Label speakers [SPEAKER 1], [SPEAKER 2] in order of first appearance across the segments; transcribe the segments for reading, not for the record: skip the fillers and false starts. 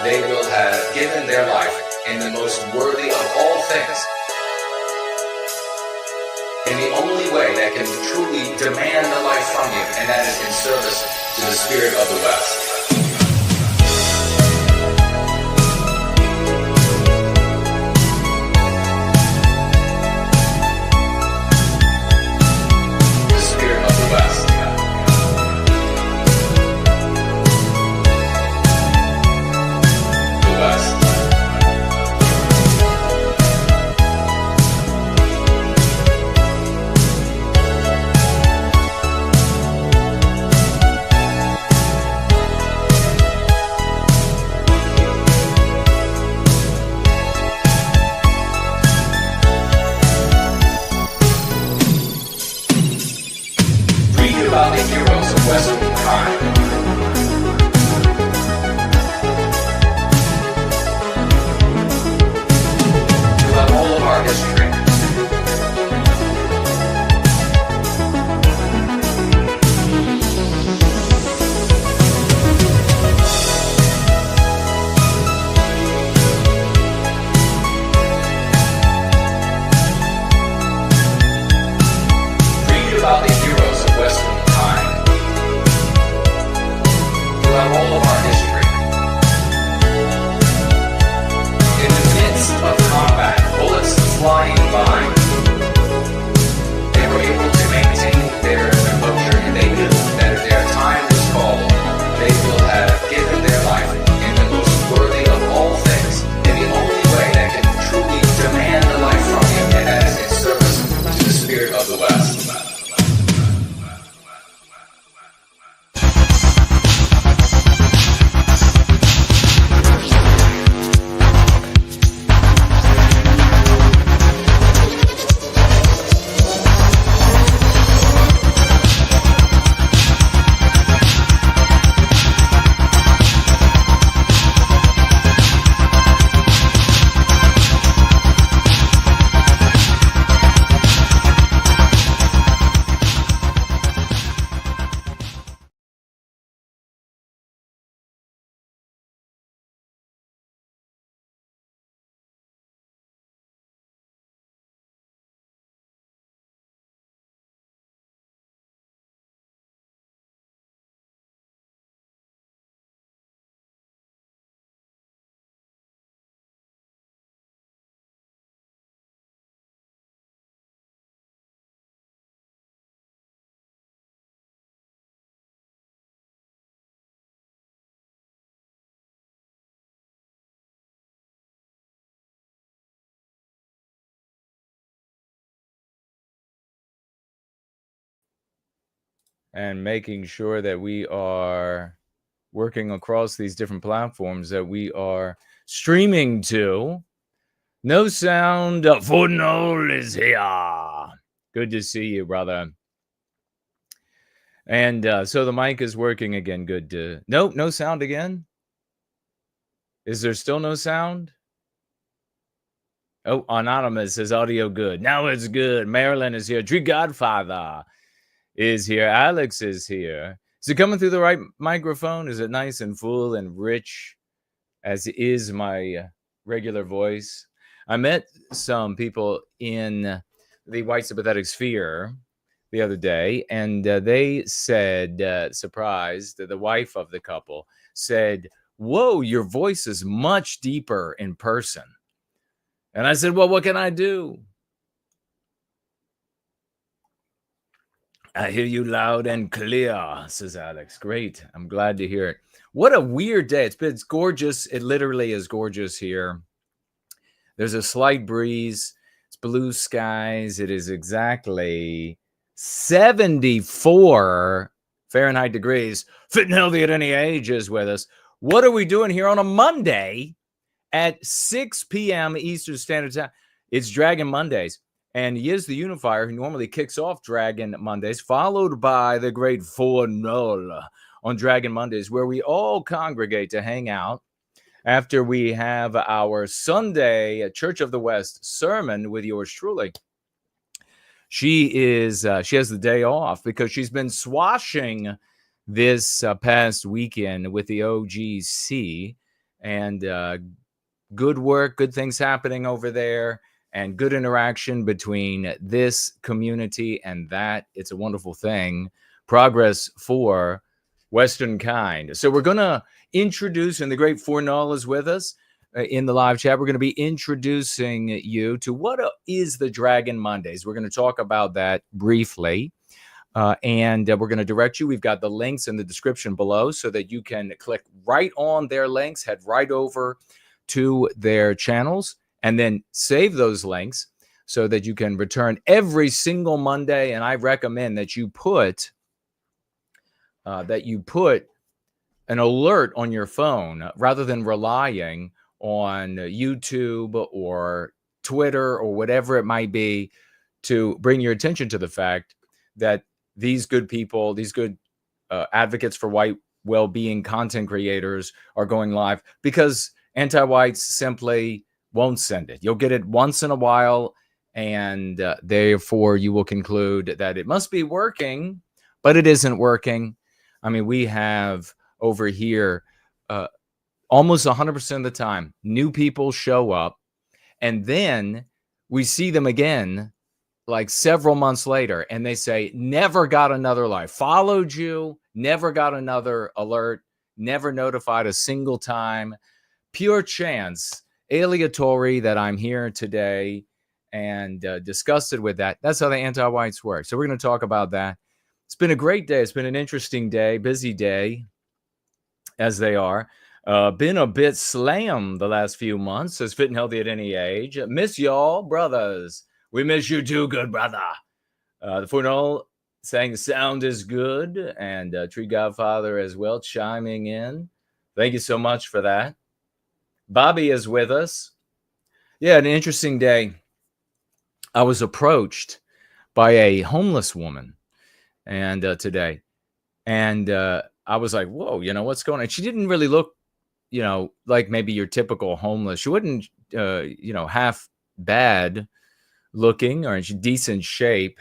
[SPEAKER 1] they will have given their life in the most worthy of all things, in the only way that can truly demand the life from you, and that is in service to the spirit of the West. About the heroes of Western time. Throughout all of our history. Read about the heroes of Western all of our history. In the midst of combat, bullets flying by, they were able to maintain their composure, and they knew that if their time was called, they will have given their life in the most worthy of all things, in the only way that can truly demand the life from you, and that is in service to the spirit of the West.
[SPEAKER 2] And making sure that we are working across these different platforms that we are streaming to. No Sound for Noel is here. Good to see you, brother. And so the mic is working again. Good to... Nope, no sound again. Is there still no sound? Oh, Anonymous says audio good. Now it's good. Marilyn is here. Tree Godfather is here. Alex is here. Is it coming through the right microphone? Is it nice and full and rich, as is my regular voice? I met some people in the white sympathetic sphere the other day, and they said, surprised, the wife of the couple said, "Whoa, your voice is much deeper in person." And I said, "Well, what can I do?" "I hear you loud and clear," says Alex. Great. I'm glad to hear it. What a weird day. It's gorgeous. It literally is gorgeous here. There's a slight breeze. It's blue skies. It is exactly 74 Fahrenheit degrees. Fit and healthy at any age is with us. What are we doing here on a Monday at 6 p.m. Eastern Standard Time? It's Dragon Mondays. And Yiz the Unifier, who normally kicks off Dragon Mondays, followed by the great Fornol on Dragon Mondays, where we all congregate to hang out after we have our Sunday Church of the West sermon with yours truly. She has the day off because she's been swashing this past weekend with the OGC. and good work, good things happening over there, and good interaction between this community and that. It's a wonderful thing. Progress for Western kind. So we're going to introduce, and the great Fornal is with us in the live chat. We're going to be introducing you to what is the Dragon Mondays. We're going to talk about that briefly. And we're going to direct you. We've got the links in the description below so that you can click right on their links, head right over to their channels, and then save those links so that you can return every single Monday. And I recommend that you put an alert on your phone rather than relying on YouTube or Twitter or whatever it might be to bring your attention to the fact that these good people, these good advocates for white well-being content creators are going live, because anti-whites simply won't send it. You'll get it once in a while, and therefore you will conclude that it must be working, but it isn't working. I mean, we have over here almost 100% of the time new people show up, and then we see them again like several months later, and they say, never got another live, followed you, never got another alert, never notified a single time, pure chance, aleatory that I'm here today, and disgusted with that. That's how the anti-whites work. So we're going to talk about that. It's been a great day. It's been an interesting day, busy day, as they are. Been a bit slammed the last few months, as fit and healthy at any age. Miss y'all, brothers. We miss you too, good brother. The Fornal saying the sound is good, and Tree Godfather as well chiming in. Thank you so much for that. Bobby is with us. Yeah, an interesting day. I was approached by a homeless woman and today, and I was like, whoa, what's going on? She didn't really look, like maybe your typical homeless. She wasn't, half bad looking or in decent shape.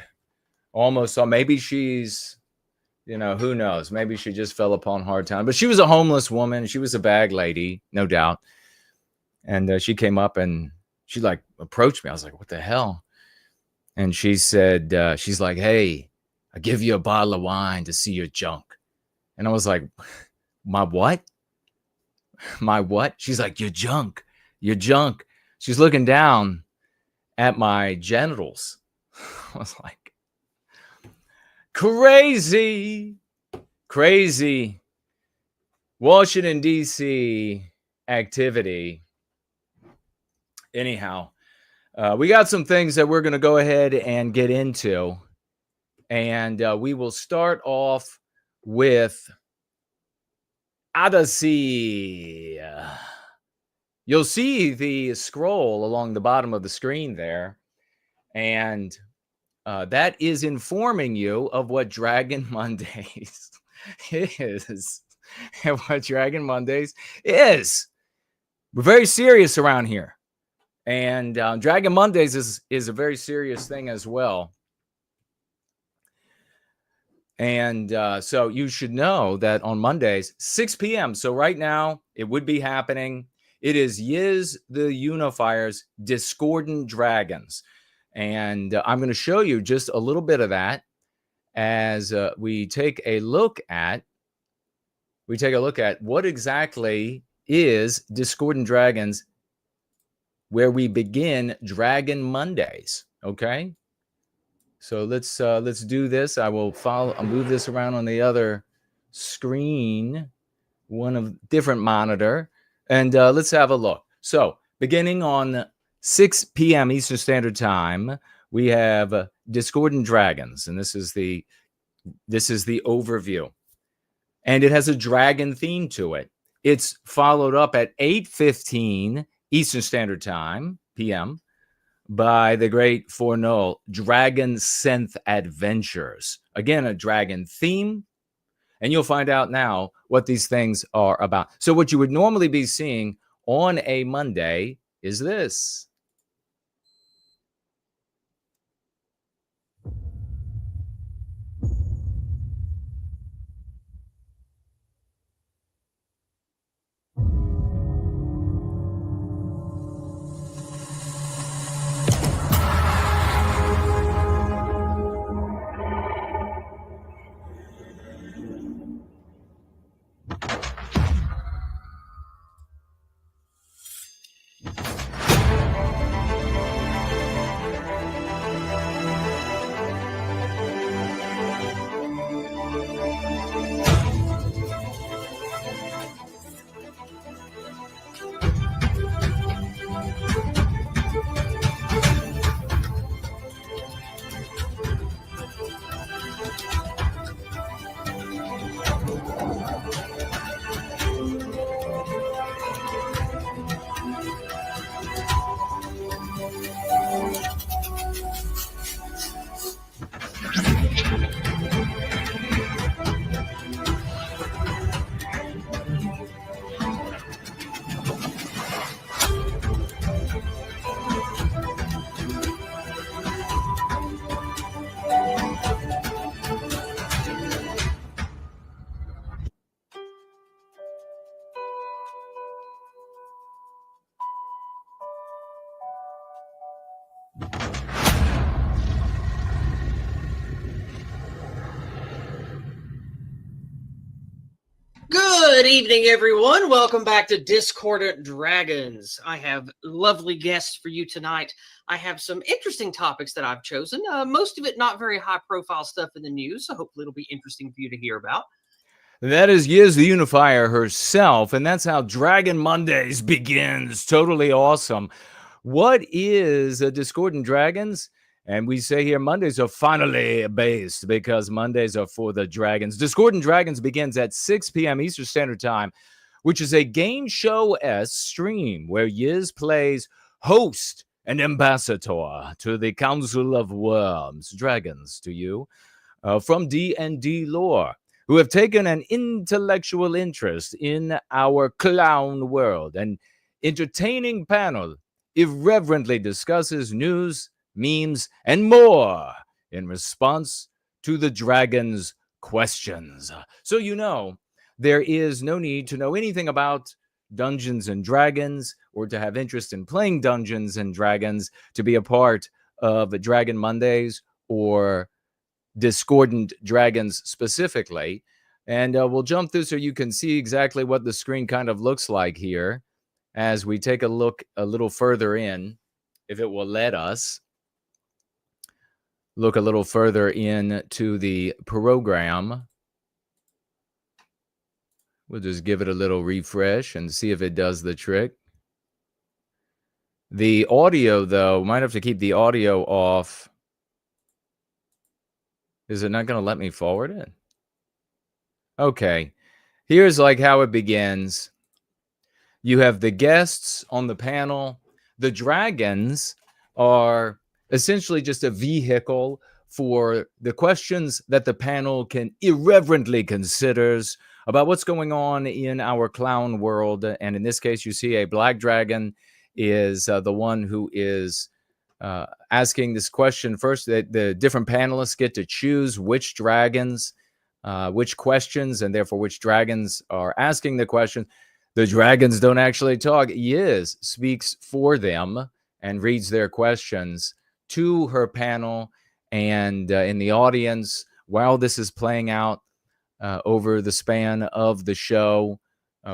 [SPEAKER 2] Almost, so maybe she's, who knows? Maybe she just fell upon hard time. But she was a homeless woman. She was a bag lady, no doubt. And she came up and she like approached me. I was like, what the hell? And she said, she's like, hey, I give you a bottle of wine to see your junk. And I was like, my what? My what? She's like, your junk. She's looking down at my genitals. I was like, crazy Washington, D.C. activity. Anyhow, we got some things that we're going to go ahead and get into. And we will start off with Odyssey. You'll see the scroll along the bottom of the screen there. And that is informing you of what Dragon Mondays is. And what Dragon Mondays is. We're very serious around here. And Dragon Mondays is a very serious thing as well. And so you should know that on Mondays, 6 p.m. So right now, it would be happening. It is Yiz the Unifier's Discordant Dragons. And I'm going to show you just a little bit of that as we take a look at what exactly is Discordant Dragons, where we begin Dragon Mondays. Okay. So let's do this. I'll move this around on the other screen, one of different monitor, and let's have a look. So beginning on 6 p.m. Eastern Standard Time, we have Discordant Dragons, and this is the overview, and it has a dragon theme to it. It's followed up at 8:15 Eastern Standard Time p.m. by the great Fornal, Dragon Synth Adventures. Again, a dragon theme. And you'll find out now what these things are about. So what you would normally be seeing on a Monday is this.
[SPEAKER 3] Good evening, everyone. Welcome back to Discordant Dragons. I have lovely guests for you tonight. I have some interesting topics that I've chosen. Most of it not very high-profile stuff in the news, so hopefully it'll be interesting for you to hear about.
[SPEAKER 2] That is Yiz the Unifier herself, and that's how Dragon Mondays begins. Totally awesome. What is a Discordant Dragons? And we say here Mondays are finally based because Mondays are for the dragons. Discordant Dragons begins at 6 p.m. Eastern Standard Time, which is a game show-esque stream where Yiz plays host and ambassador to the Council of Worms, dragons to you, from D&D lore, who have taken an intellectual interest in our clown world. An entertaining panel irreverently discusses news, memes, and more in response to the dragons' questions. So you know, there is no need to know anything about Dungeons and Dragons or to have interest in playing Dungeons and Dragons to be a part of Dragon Mondays or Discordant Dragons specifically. And we'll jump through so you can see exactly what the screen kind of looks like here as we take a look a little further in, if it will let us look a little further into the program. We'll just give it a little refresh and see if it does the trick. The audio, though, might have to keep the audio off. Is it not going to let me forward it? Okay. Here's like how it begins. You have the guests on the panel. The dragons are essentially just a vehicle for the questions that the panel can irreverently considers about what's going on in our clown world. And in this case, you see a black dragon is the one who is asking this question first. The different panelists get to choose which dragons, which questions, and therefore which dragons are asking the question. The dragons don't actually talk. Yiz speaks for them and reads their questions to her panel and in the audience while this is playing out over the span of the show.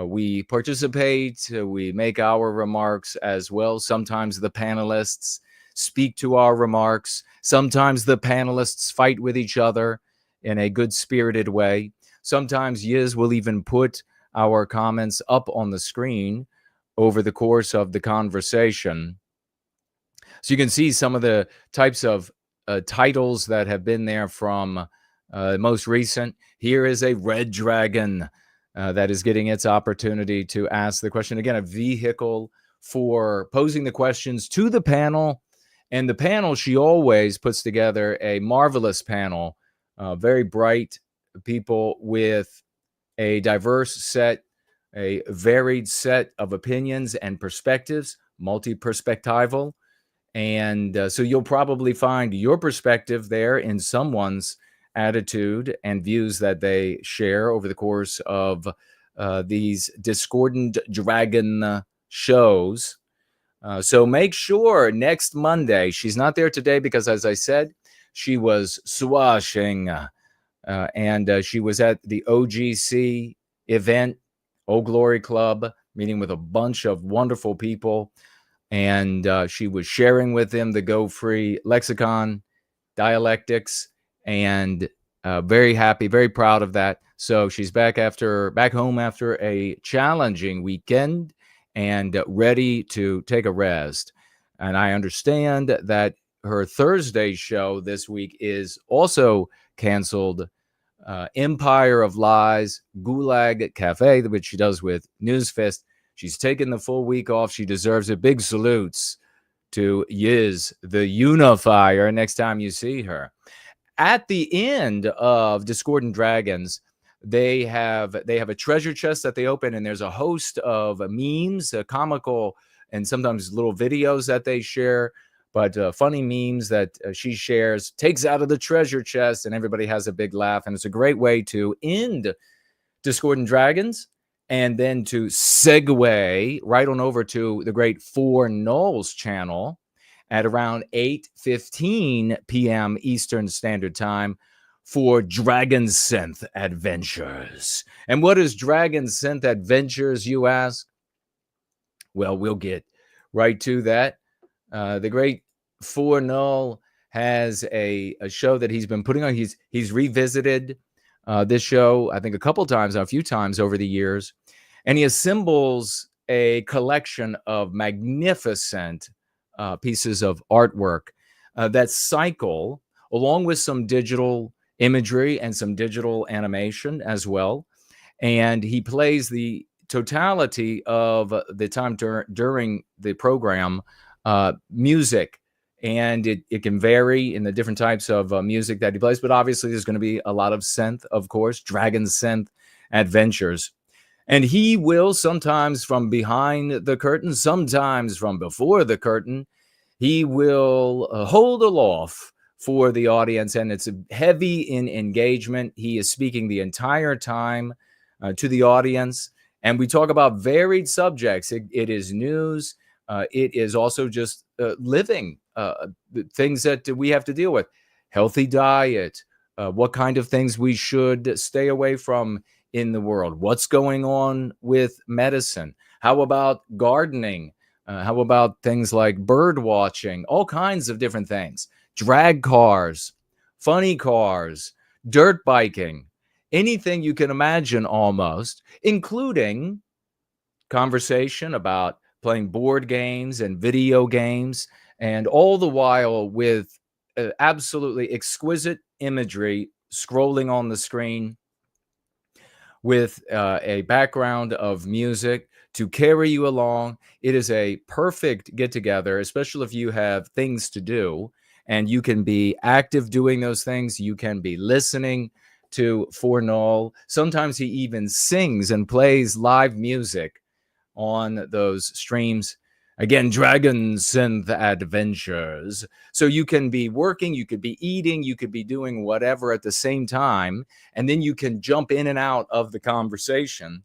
[SPEAKER 2] We participate, we make our remarks as well. Sometimes the panelists speak to our remarks. Sometimes the panelists fight with each other in a good-spirited way. Sometimes Yiz will even put our comments up on the screen over the course of the conversation. So you can see some of the types of titles that have been there from most recent. Here is a red dragon that is getting its opportunity to ask the question. Again, a vehicle for posing the questions to the panel. And the panel, she always puts together a marvelous panel, very bright people with a diverse set, a varied set of opinions and perspectives, multi-perspectival. And so you'll probably find your perspective there in someone's attitude and views that they share over the course of these Discordant Dragon shows. So make sure next Monday, she's not there today because, as I said, she was swashing and she was at the OGC event, Old Glory Club, meeting with a bunch of wonderful people. And she was sharing with them the Go Free lexicon, dialectics, and very happy, very proud of that. So she's back home after a challenging weekend and ready to take a rest. And I understand that her Thursday show this week is also canceled. Empire of Lies, Gulag Cafe, which she does with Newsfest. She's taken the full week off. She deserves it. Big salutes to Yiz, the Unifier, next time you see her. At the end of Discordant Dragons, they have a treasure chest that they open, and there's a host of memes, comical and sometimes little videos that they share, but funny memes that she shares, takes out of the treasure chest, and everybody has a big laugh. And it's a great way to end Discordant Dragons and then to segue right on over to the great Four Knolls channel at around 8:15 p.m. Eastern Standard Time for Dragon Synth Adventures. And what is Dragon Synth Adventures, you ask? Well, we'll get right to that. The great For Null has a show that he's been putting on. He's revisited this show, I think, a few times over the years. And he assembles a collection of magnificent pieces of artwork that cycle along with some digital imagery and some digital animation as well. And he plays the totality of the time during the program music. And it can vary in the different types of music that he plays. But obviously, there's going to be a lot of synth, of course, Dragon Synth Adventures. And he will sometimes from behind the curtain, sometimes from before the curtain, he will hold aloft for the audience, and it's heavy in engagement. He is speaking the entire time to the audience, and we talk about varied subjects. It is news. It is also just living things that we have to deal with. Healthy diet, what kind of things we should stay away from in the world. What's going on with medicine? How about gardening? How about things like bird watching? All kinds of different things. Drag cars, funny cars, dirt biking, anything you can imagine almost, including conversation about playing board games and video games, and all the while with absolutely exquisite imagery scrolling on the screen with a background of music to carry you along. It is a perfect get-together, especially if you have things to do and you can be active doing those things. You can be listening to For Null. Sometimes he even sings and plays live music on those streams. Again, Dragon Synth Adventures. So you can be working, you could be eating, you could be doing whatever at the same time, and then you can jump in and out of the conversation,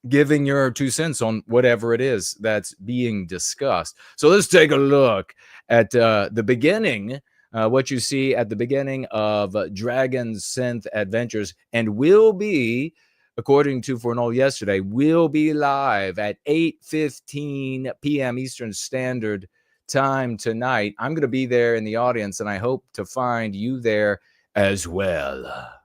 [SPEAKER 2] giving your 2 cents on whatever it is that's being discussed. So let's take a look at the beginning, what you see at the beginning of Dragon Synth Adventures, and will be, according to For Null yesterday, will be live at 8:15 p.m. Eastern Standard Time tonight. I'm going to be there in the audience, and I hope to find you there as well.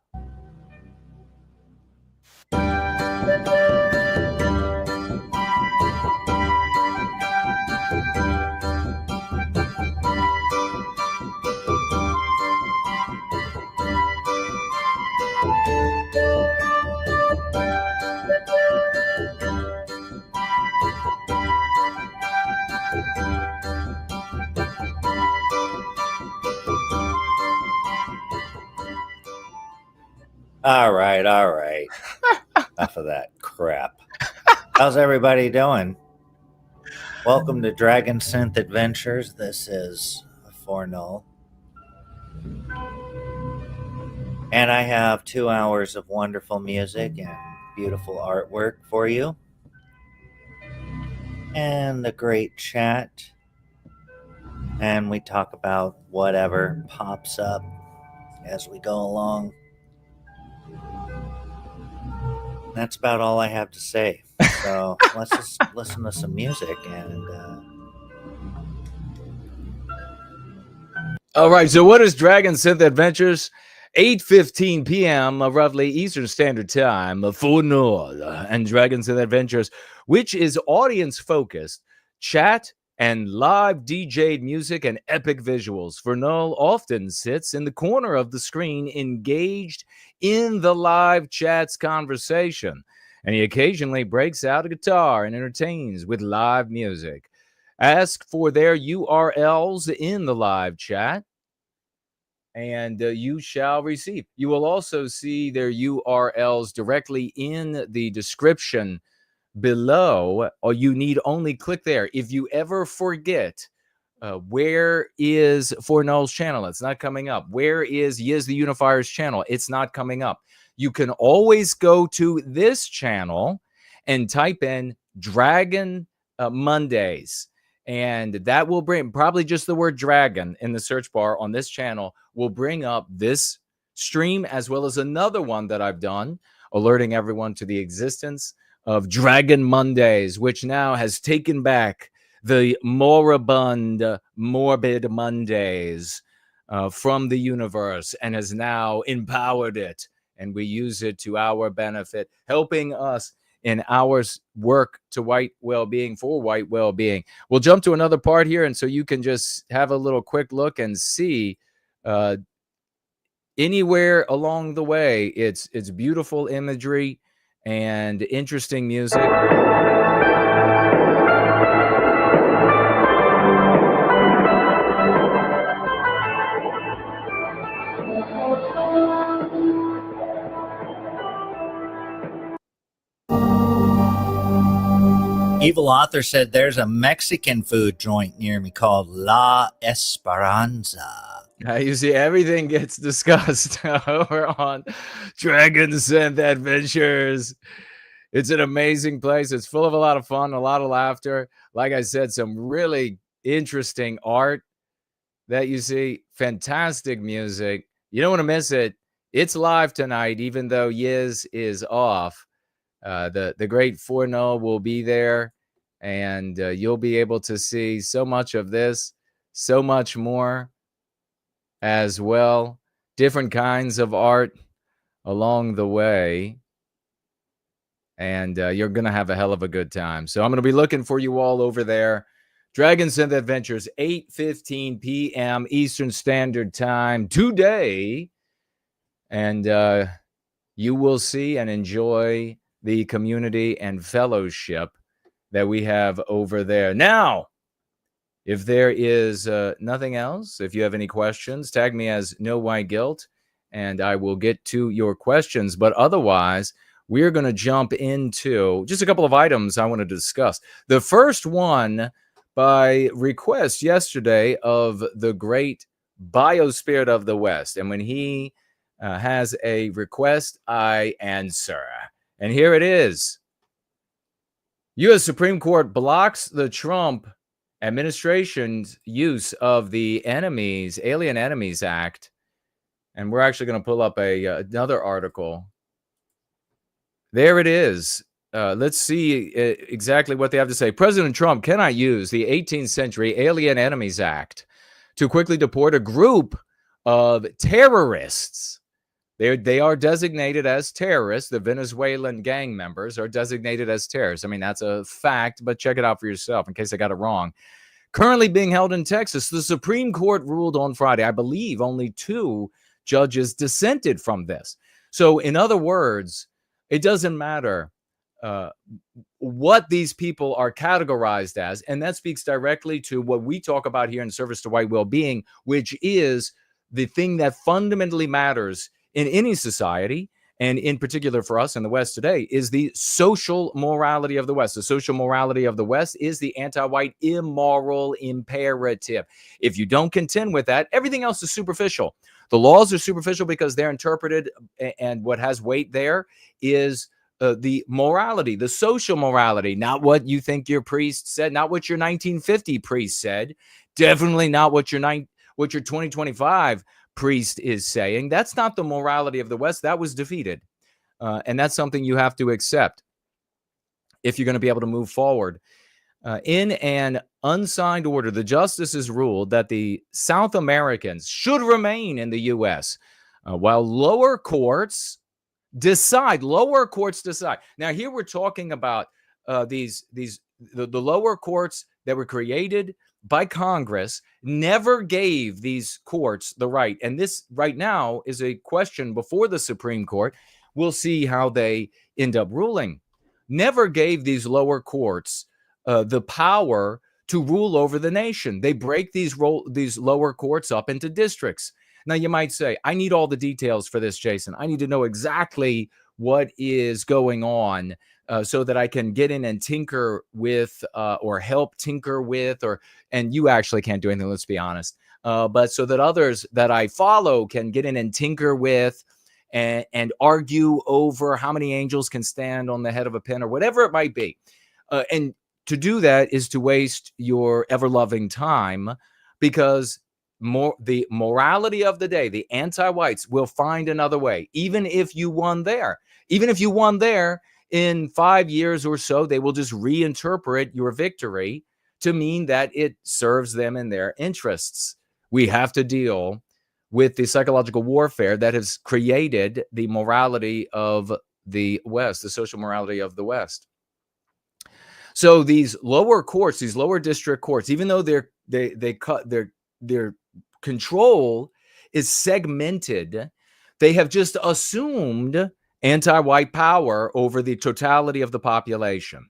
[SPEAKER 4] All right. Enough of that crap. How's everybody doing? Welcome to Dragon Synth Adventures. This is For Null. And I have 2 hours of wonderful music and beautiful artwork for you. And the great chat. And we talk about whatever pops up as we go along. That's about all I have to say. So let's just listen to some music and
[SPEAKER 2] All right, so what is Dragon Synth Adventures? 8:15 p.m. roughly Eastern Standard Time for Null and Dragon Synth Adventures, which is audience-focused, chat and live DJ'd music and epic visuals. For Null often sits in the corner of the screen, engaged in the live chat's conversation, and he occasionally breaks out a guitar and entertains with live music. Ask for their URLs in the live chat, and you shall receive. You will also see their URLs directly in the description below, or you need only click there. If you ever forget where is For Null's channel, it's not coming up. Where is Yiz the Unifier's channel? It's not coming up. You can always go to this channel and type in Dragon Mondays, and that will bring probably just the word dragon in the search bar on this channel will bring up this stream, as well as another one that I've done, alerting everyone to the existence of Dragon Mondays, which now has taken back the moribund, morbid Mondays from the universe and has now empowered it. And we use it to our benefit, helping us in our work to white well-being for white well-being. We'll jump to another part here, and so you can just have a little quick look and see anywhere along the way. It's beautiful imagery and interesting music.
[SPEAKER 4] Evil Author said there's a Mexican food joint near me called La Esperanza.
[SPEAKER 2] You see, everything gets discussed over on Dragon Synth Adventures. It's an amazing place. It's full of a lot of fun, a lot of laughter. Like I said, some really interesting art that you see. Fantastic music. You don't want to miss it. It's live tonight, even though Yiz is off. The great Forno will be there, and you'll be able to see so much of this, so much more as well. Different kinds of art along the way, and you're going to have a hell of a good time. So I'm going to be looking for you all over there. Dragon Synth Adventures, 8:15 p.m. Eastern Standard Time today, and you will see and enjoy the community and fellowship that we have over there. Now, if there is nothing else, if you have any questions, tag me as No White Guilt, and I will get to your questions. But otherwise, we're going to jump into just a couple of items I want to discuss. The first one, by request yesterday, of the great Biospirit of the West. And when he has a request, I answer. And here it is. U.S. Supreme Court blocks the Trump administration's use of the Alien Enemies Act. And we're actually going to pull up another article. There it is. Let's see exactly what they have to say. President Trump cannot use the 18th century Alien Enemies Act to quickly deport a group of terrorists. They are designated as terrorists. The Venezuelan gang members are designated as terrorists. I mean, that's a fact, but check it out for yourself in case I got it wrong. Currently being held in Texas, the Supreme Court ruled on Friday. I believe only 2 judges dissented from this. So in other words, it doesn't matter what these people are categorized as, and that speaks directly to what we talk about here in Service to White Wellbeing, which is the thing that fundamentally matters in any society, and in particular for us in the West today, is the social morality of the West. The social morality of the West is the anti-white immoral imperative. If you don't contend with that, everything else is superficial. The laws are superficial because they're interpreted, and what has weight there is the morality, the social morality, not what you think your priest said, not what your 1950 priest said, definitely not what your 2025 priest is saying. That's not the morality of the West. That was defeated. And that's something you have to accept if you're going to be able to move forward. In an unsigned order, the justices ruled that the South Americans should remain in the U.S. While lower courts decide. Now, here we're talking about the lower courts that were created by Congress never gave these courts the right. And this right now is a question before the Supreme Court. We'll see how they end up ruling. Never gave these lower courts the power to rule over the nation. They break these lower courts up into districts. Now, you might say, I need all the details for this, Jason. I need to know exactly what is going on so that I can get in and tinker with or help tinker with, and you actually can't do anything, let's be honest. But so that others that I follow can get in and tinker with and argue over how many angels can stand on the head of a pin or whatever it might be. And to do that is to waste your ever-loving time, because the morality of the day, the anti-whites, will find another way. Even if you won there, in 5 years or so, they will just reinterpret your victory to mean that it serves them in their interests. We have to deal with the psychological warfare that has created the morality of the West, the social morality of the West. So these lower courts, these lower district courts, even though their control is segmented, they have just assumed anti-white power over the totality of the population.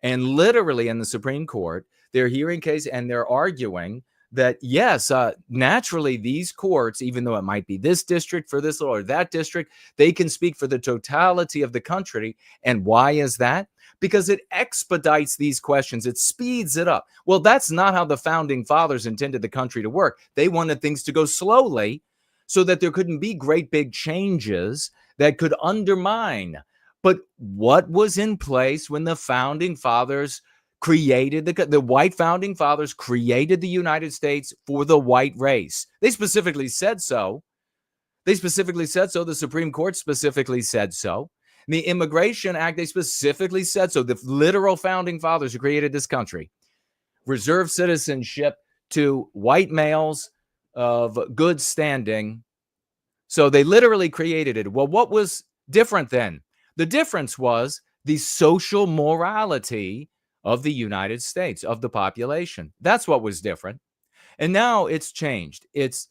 [SPEAKER 2] And literally in the Supreme Court, they're hearing case and they're arguing that, yes, naturally these courts, even though it might be this district for this or that district, they can speak for the totality of the country. And why is that? Because it expedites these questions. It speeds it up. Well, that's not how the founding fathers intended the country to work. They wanted things to go slowly so that there couldn't be great big changes that could undermine. But what was in place when the founding fathers created the white founding fathers created the United States for the white race? They specifically said so. The Supreme Court specifically said so. The Immigration Act, they specifically said so. The literal founding fathers who created this country reserved citizenship to white males of good standing. So they literally created it. Well, what was different then? The difference was the social morality of the United States, of the population. That's what was different. And now it's changed. It's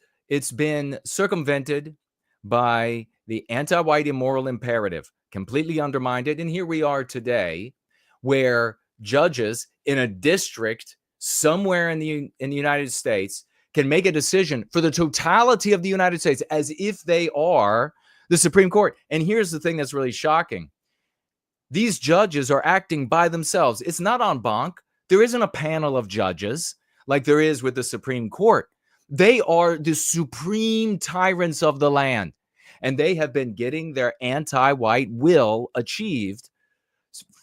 [SPEAKER 2] been circumvented by the anti-white immoral imperative, completely undermined it. And here we are today, where judges in a district somewhere in the United States can make a decision for the totality of the United States as if they are the Supreme Court. And here's the thing that's really shocking. These judges are acting by themselves. It's not en banc. There isn't a panel of judges like there is with the Supreme Court. They are the supreme tyrants of the land. And they have been getting their anti-white will achieved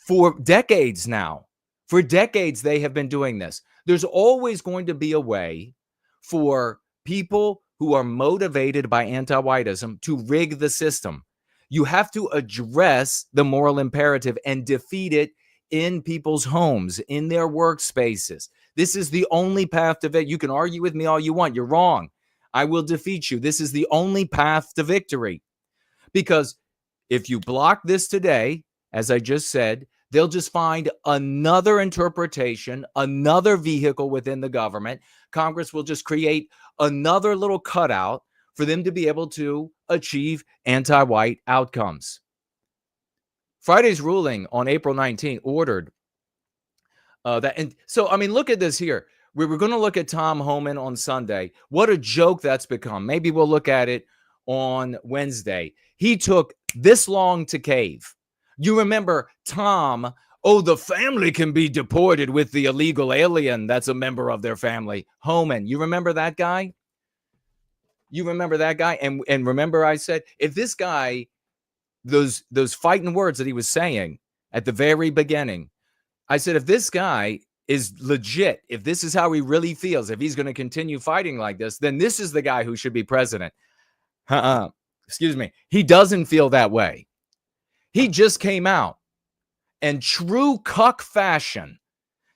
[SPEAKER 2] for decades now. For decades, they have been doing this. There's always going to be a way for people who are motivated by anti-whiteism to rig the system. You have to address the moral imperative and defeat it in people's homes, in their workspaces. This is the only path to victory. You can argue with me all you want. You're wrong. I will defeat you. This is the only path to victory. Because if you block this today, as I just said, they'll just find another interpretation, another vehicle within the government. Congress will just create another little cutout for them to be able to achieve anti-white outcomes. Friday's ruling on April 19 ordered that. And so, I mean, look at this here. We were going to look at Tom Homan on Sunday. What a joke that's become. Maybe we'll look at it on Wednesday. He took this long to cave. You remember Tom, the family can be deported with the illegal alien that's a member of their family. Homan, you remember that guy? And remember I said, if this guy, those fighting words that he was saying at the very beginning, I said, if this guy is legit, if this is how he really feels, if he's going to continue fighting like this, then this is the guy who should be president. Excuse me. He doesn't feel that way. He just came out and true cuck fashion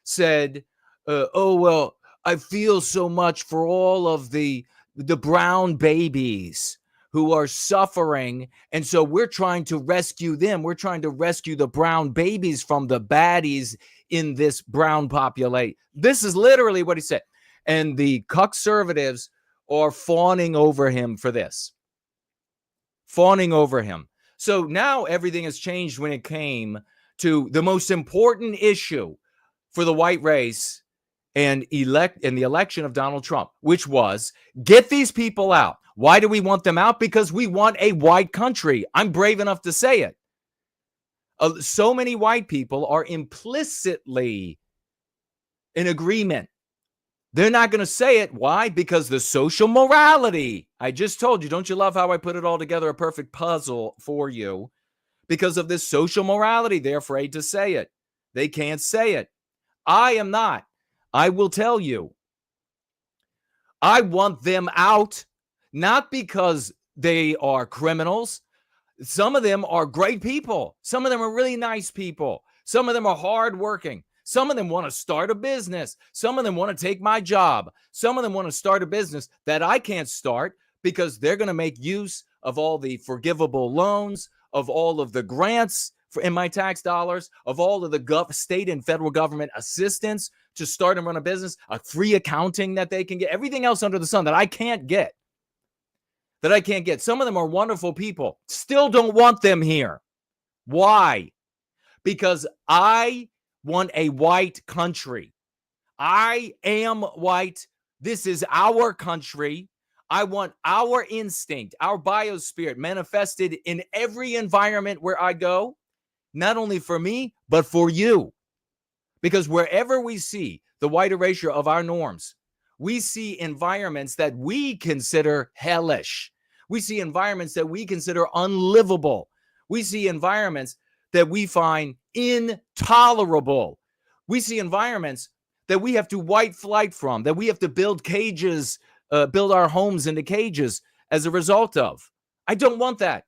[SPEAKER 2] said, well, I feel so much for all of the brown babies who are suffering. And so we're trying to rescue them. We're trying to rescue the brown babies from the baddies in this brown population. This is literally what he said. And the conservatives are fawning over him for this. Fawning over him. So now everything has changed when it came to the most important issue for the white race and the election of Donald Trump, which was get these people out. Why do we want them out? Because we want a white country. I'm brave enough to say it. So many white people are implicitly in agreement. They're not going to say it. Why? Because the social morality. I just told you, don't you love how I put it all together, a perfect puzzle for you? Because of this social morality, they're afraid to say it. They can't say it. I am not. I will tell you. I want them out, not because they are criminals. Some of them are great people. Some of them are really nice people. Some of them are hardworking. Some of them want to start a business. Some of them want to take my job. Some of them want to start a business that I can't start because they're going to make use of all the forgivable loans, of all of the grants in my tax dollars, of all of the state and federal government assistance to start and run a business, a free accounting that they can get, everything else under the sun that I can't get. Some of them are wonderful people. Still don't want them here. Why? Because I want a white country. I am white. This is our country. I want our instinct, our biospirit manifested in every environment where I go, not only for me, but for you. Because wherever we see the white erasure of our norms, we see environments that we consider hellish. We see environments that we consider unlivable. We see environments that we find intolerable. We see environments that we have to white flight from, that we have to build cages, build our homes into cages as a result of. I don't want that.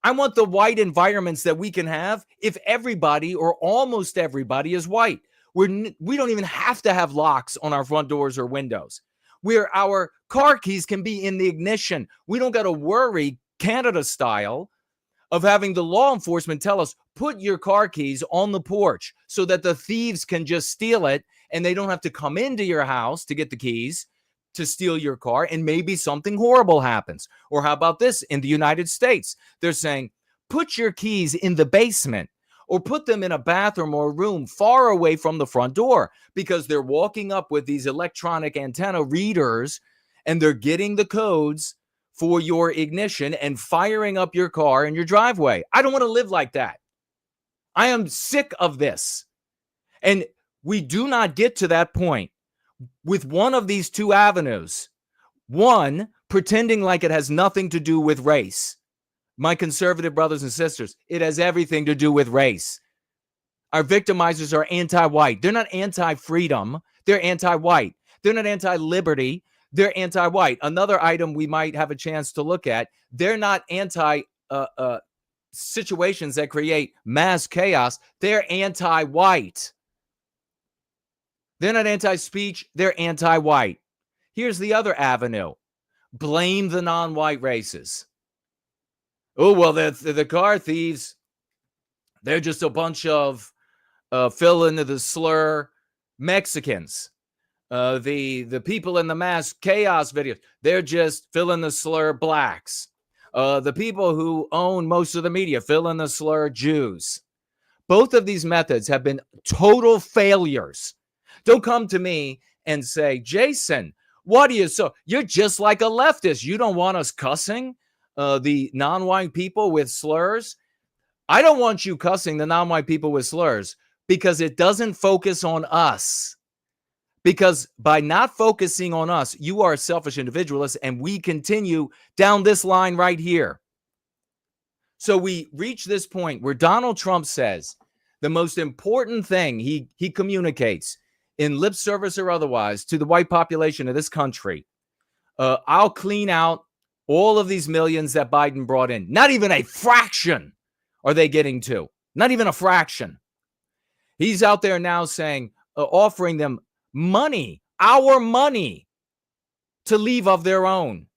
[SPEAKER 2] I want the white environments that we can have if everybody or almost everybody is white. We don't even have to have locks on our front doors or windows, where our car keys can be in the ignition. We don't got to worry, Canada style, of having the law enforcement tell us, put your car keys on the porch so that the thieves can just steal it and they don't have to come into your house to get the keys to steal your car, and maybe something horrible happens. Or how about this? In the United States, they're saying, put your keys in the basement or put them in a bathroom or room far away from the front door, because they're walking up with these electronic antenna readers and they're getting the codes for your ignition and firing up your car in your driveway. I don't want to live like that. I am sick of this. And we do not get to that point with one of these two avenues. One, pretending like it has nothing to do with race. My conservative brothers and sisters, it has everything to do with race. Our victimizers are anti-white. They're not anti-freedom. They're anti-white. They're not anti-liberty. They're anti-white. Another item we might have a chance to look at, they're not situations that create mass chaos. They're anti-white. They're not anti-speech. They're anti-white. Here's the other avenue. Blame the non-white races. Oh, well, the car thieves, they're just a bunch of fill into the slur Mexicans. The people in the mass chaos videos, they're just fill in the slur blacks. The people who own most of the media, fill in the slur Jews. Both of these methods have been total failures. Don't come to me and say, Jason, what are you so? You're just like a leftist. You don't want us cussing the non-white people with slurs. I don't want you cussing the non-white people with slurs because it doesn't focus on us. Because by not focusing on us, you are a selfish individualist, and we continue down this line right here. So we reach this point where Donald Trump says the most important thing he communicates in lip service or otherwise to the white population of this country, I'll clean out all of these millions that Biden brought in. Not even a fraction are they getting to. Not even a fraction. He's out there now saying, offering them money, our money, to leave of their own.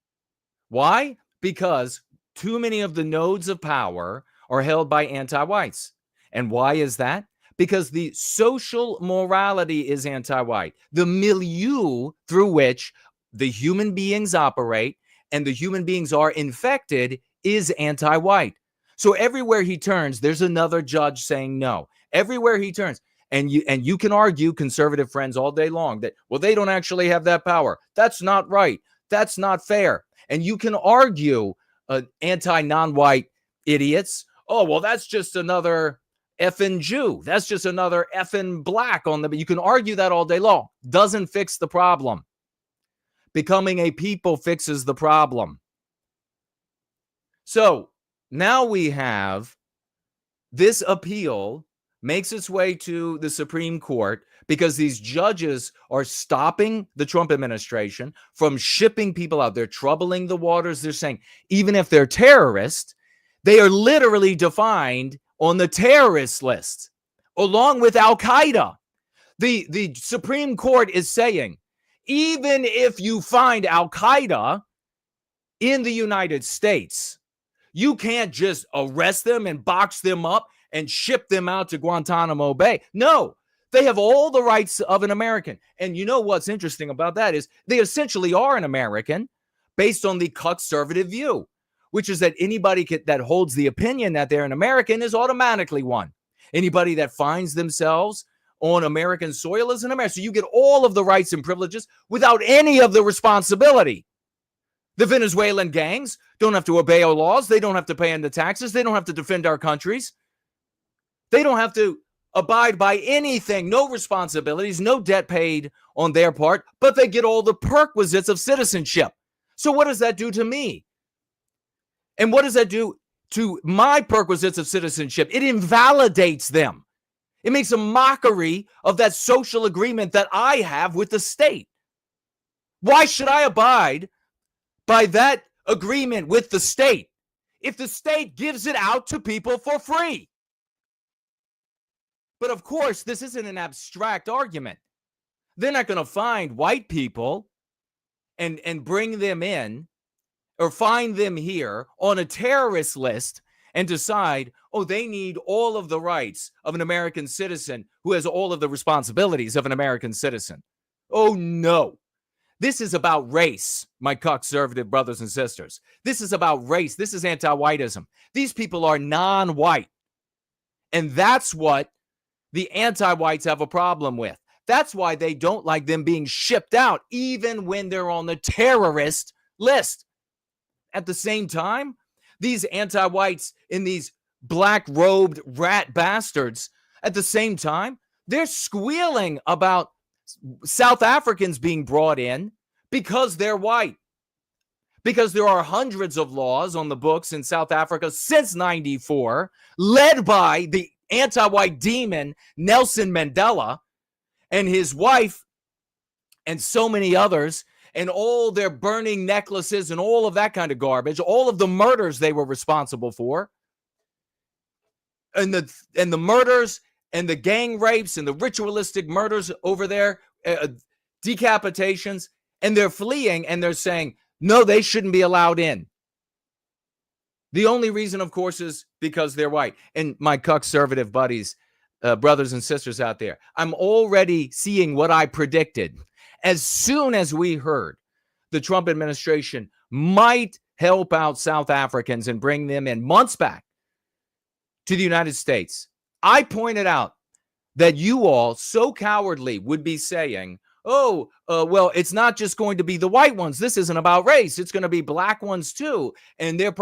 [SPEAKER 2] Why? Because too many of the nodes of power are held by anti-whites. And why is that? Because the social morality is anti-white. The milieu through which the human beings operate and the human beings are infected is anti-white. So everywhere he turns, there's another judge saying no. Everywhere he turns. And you can argue, conservative friends, all day long that, well, they don't actually have that power. That's not right. That's not fair. And you can argue anti-non-white idiots. Oh, well, that's just another effing Jew. That's just another effing black on the. You can argue that all day long. Doesn't fix the problem. Becoming a people fixes the problem. So now we have this appeal makes its way to the Supreme Court because these judges are stopping the Trump administration from shipping people out. They're troubling the waters. They're saying even if they're terrorists, they are literally defined on the terrorist list, along with Al-Qaeda. The Supreme Court is saying, even if you find Al-Qaeda in the United States, you can't just arrest them and box them up and ship them out to Guantanamo Bay. No, they have all the rights of an American. And you know what's interesting about that is they essentially are an American based on the conservative view, which is that anybody that holds the opinion that they're an American is automatically one. Anybody that finds themselves on American soil is an American. So you get all of the rights and privileges without any of the responsibility. The Venezuelan gangs don't have to obey our laws. They don't have to pay into taxes. They don't have to defend our countries. They don't have to abide by anything, no responsibilities, no debt paid on their part, but they get all the perquisites of citizenship. So what does that do to me? And what does that do to my perquisites of citizenship? It invalidates them. It makes a mockery of that social agreement that I have with the state. Why should I abide by that agreement with the state if the state gives it out to people for free? But of course, this isn't an abstract argument. They're not going to find white people and bring them in or find them here on a terrorist list and decide, oh, they need all of the rights of an American citizen who has all of the responsibilities of an American citizen. Oh, no. This is about race, my conservative brothers and sisters. This is about race. This is anti-whiteism. These people are non-white. And that's what the anti-whites have a problem with. That's why they don't like them being shipped out, even when they're on the terrorist list. At the same time, these anti-whites in these black-robed rat bastards, at the same time, they're squealing about South Africans being brought in because they're white. Because there are hundreds of laws on the books in South Africa since 94, led by the anti-white demon Nelson Mandela and his wife and so many others, and all their burning necklaces and all of that kind of garbage, all of the murders they were responsible for, and the murders and the gang rapes and the ritualistic murders over there, decapitations, and they're fleeing and they're saying, no, they shouldn't be allowed in. The only reason, of course, is because they're white. And my conservative buddies, brothers and sisters out there, I'm already seeing what I predicted. As soon as we heard the Trump administration might help out South Africans and bring them in months back to the United States, I pointed out that you all so cowardly would be saying, well, it's not just going to be the white ones. This isn't about race. It's going to be black ones too. And they're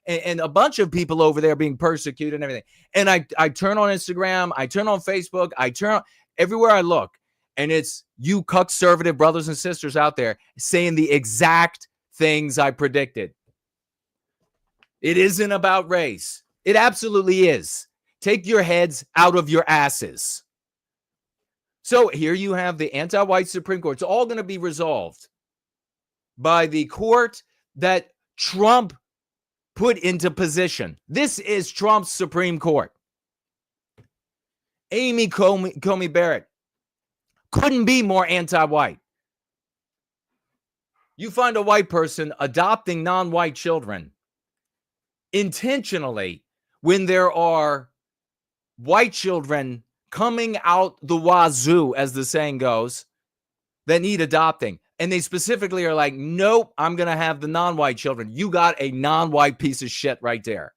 [SPEAKER 2] and a bunch of people over there being persecuted and everything. And I turn on Instagram, I turn on Facebook, I turn on everywhere I look. And it's you conservative brothers and sisters out there saying the exact things I predicted. It isn't about race. It absolutely is. Take your heads out of your asses. So here you have the anti-white Supreme Court. It's all going to be resolved by the court that Trump put into position. This is Trump's Supreme Court. Amy Coney Barrett couldn't be more anti-white. You find a white person adopting non-white children intentionally when there are white children coming out the wazoo, as the saying goes, that need adopting. And they specifically are like, nope, I'm going to have the non-white children. You got a non-white piece of shit right there.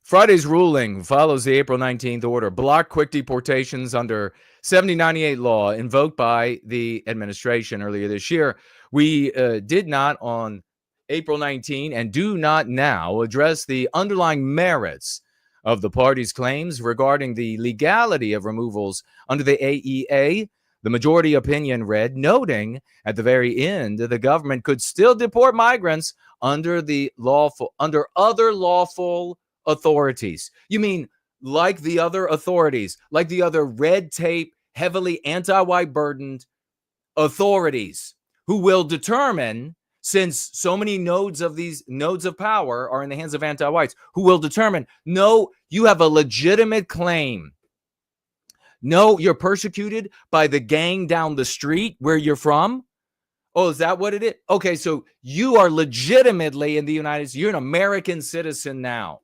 [SPEAKER 2] Friday's ruling follows the April 19th order, block quick deportations under 7098 law invoked by the administration earlier this year. We did not on April 19 and do not now address the underlying merits of the party's claims regarding the legality of removals under the AEA. The majority opinion read, noting at the very end the government could still deport migrants under other lawful authorities. You mean like the other authorities, like the other red tape, heavily anti-white burdened authorities who will determine, since so many nodes of these nodes of power are in the hands of anti-whites, who will determine, no, you have a legitimate claim. No, you're persecuted by the gang down the street where you're from. Oh, is that what it is? Okay, so you are legitimately in the United States. You're an American citizen now.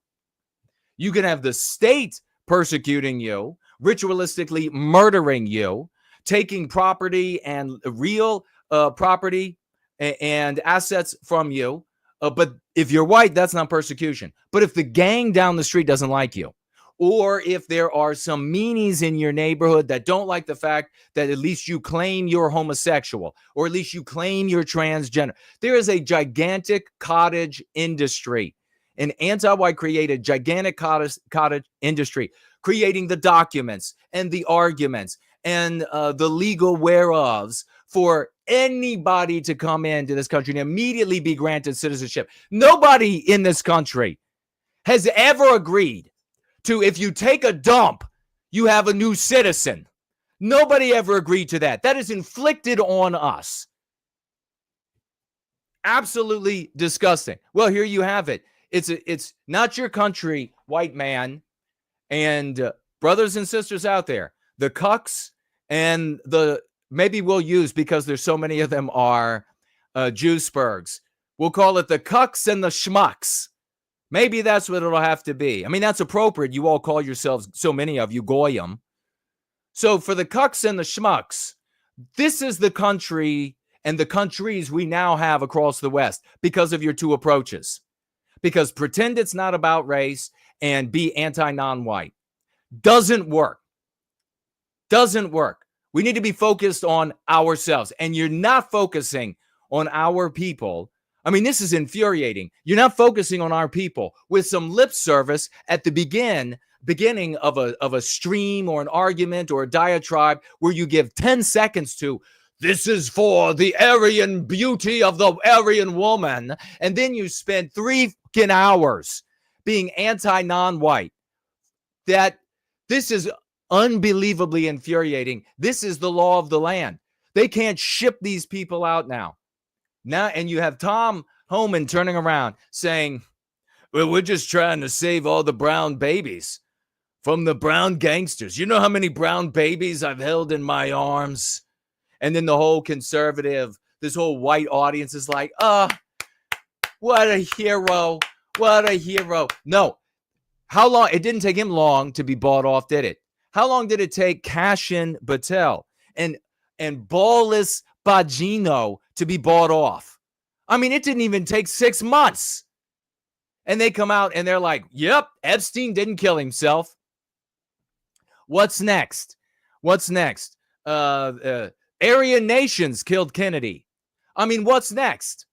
[SPEAKER 2] You can have the state persecuting you, ritualistically murdering you, taking property and real property and assets from you. But if you're white, that's not persecution. But if the gang down the street doesn't like you, or if there are some meanies in your neighborhood that don't like the fact that at least you claim you're homosexual, or at least you claim you're transgender, there is a gigantic cottage industry. An anti-white created gigantic cottage industry, creating the documents and the arguments and the legal whereofs for anybody to come into this country and immediately be granted citizenship. Nobody in this country has ever agreed to, if you take a dump, you have a new citizen. Nobody ever agreed to that. That is inflicted on us. Absolutely disgusting. Well, here you have it. It's not your country, white man, and brothers and sisters out there, the cucks and the, maybe we'll use, because there's so many of them, are Jewsburgs. We'll call it the cucks and the schmucks. Maybe that's what it'll have to be. I mean, that's appropriate. You all call yourselves, so many of you, goyim. So for the cucks and the schmucks, this is the country and the countries we now have across the West because of your two approaches. Because pretend it's not about race and be anti-non-white. Doesn't work. Doesn't work. We need to be focused on ourselves. And you're not focusing on our people. I mean, this is infuriating. You're not focusing on our people with some lip service at the beginning of a stream or an argument or a diatribe where you give 10 seconds to, this is for the Aryan beauty of the Aryan woman. And then you spend 3 hours being anti-non-white. That this is unbelievably infuriating. This is the law of the land. They can't ship these people out now. And you have Tom Homan turning around saying, well, we're just trying to save all the brown babies from the brown gangsters. You know how many brown babies I've held in my arms? And then the whole conservative, this whole white audience is like, what a hero. What a hero. No. How long? It didn't take him long to be bought off, did it? How long did it take Cashin Patel and Ballis Bogino to be bought off? I mean, it didn't even take 6 months. And they come out and they're like, yep, Epstein didn't kill himself. What's next? What's next? Aryan nations killed Kennedy. I mean, what's next?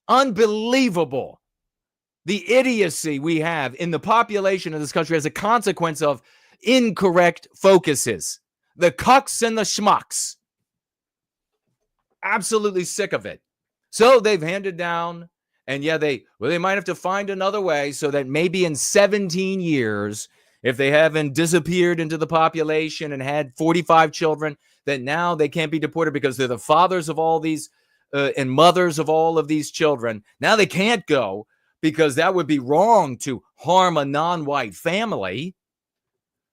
[SPEAKER 2] Unbelievable. The idiocy we have in the population of this country as a consequence of incorrect focuses. The cucks and the schmucks. Absolutely sick of it. So they've handed down, and yeah, they might have to find another way so that maybe in 17 years, if they haven't disappeared into the population and had 45 children, that now they can't be deported because they're the fathers of all these and mothers of all of these children. Now they can't go because that would be wrong to harm a non-white family.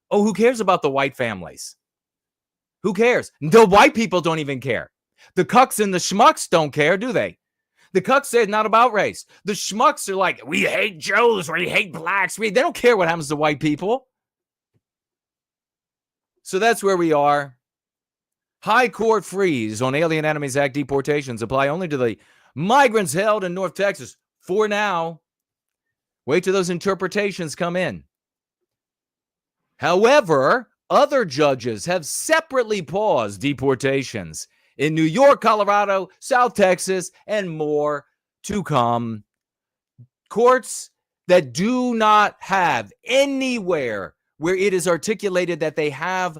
[SPEAKER 2] Oh, who cares about the white families? Who cares? The white people don't even care. The cucks and the schmucks don't care, do they? The cucks say it's not about race. The schmucks are like, we hate Jews, we hate blacks. They don't care what happens to white people. So that's where we are. High court freeze on Alien Enemies Act deportations apply only to the migrants held in North Texas for now. Wait till those interpretations come in. However, other judges have separately paused deportations in New York, Colorado, South Texas, and more to come. Courts that do not have anywhere where it is articulated that they have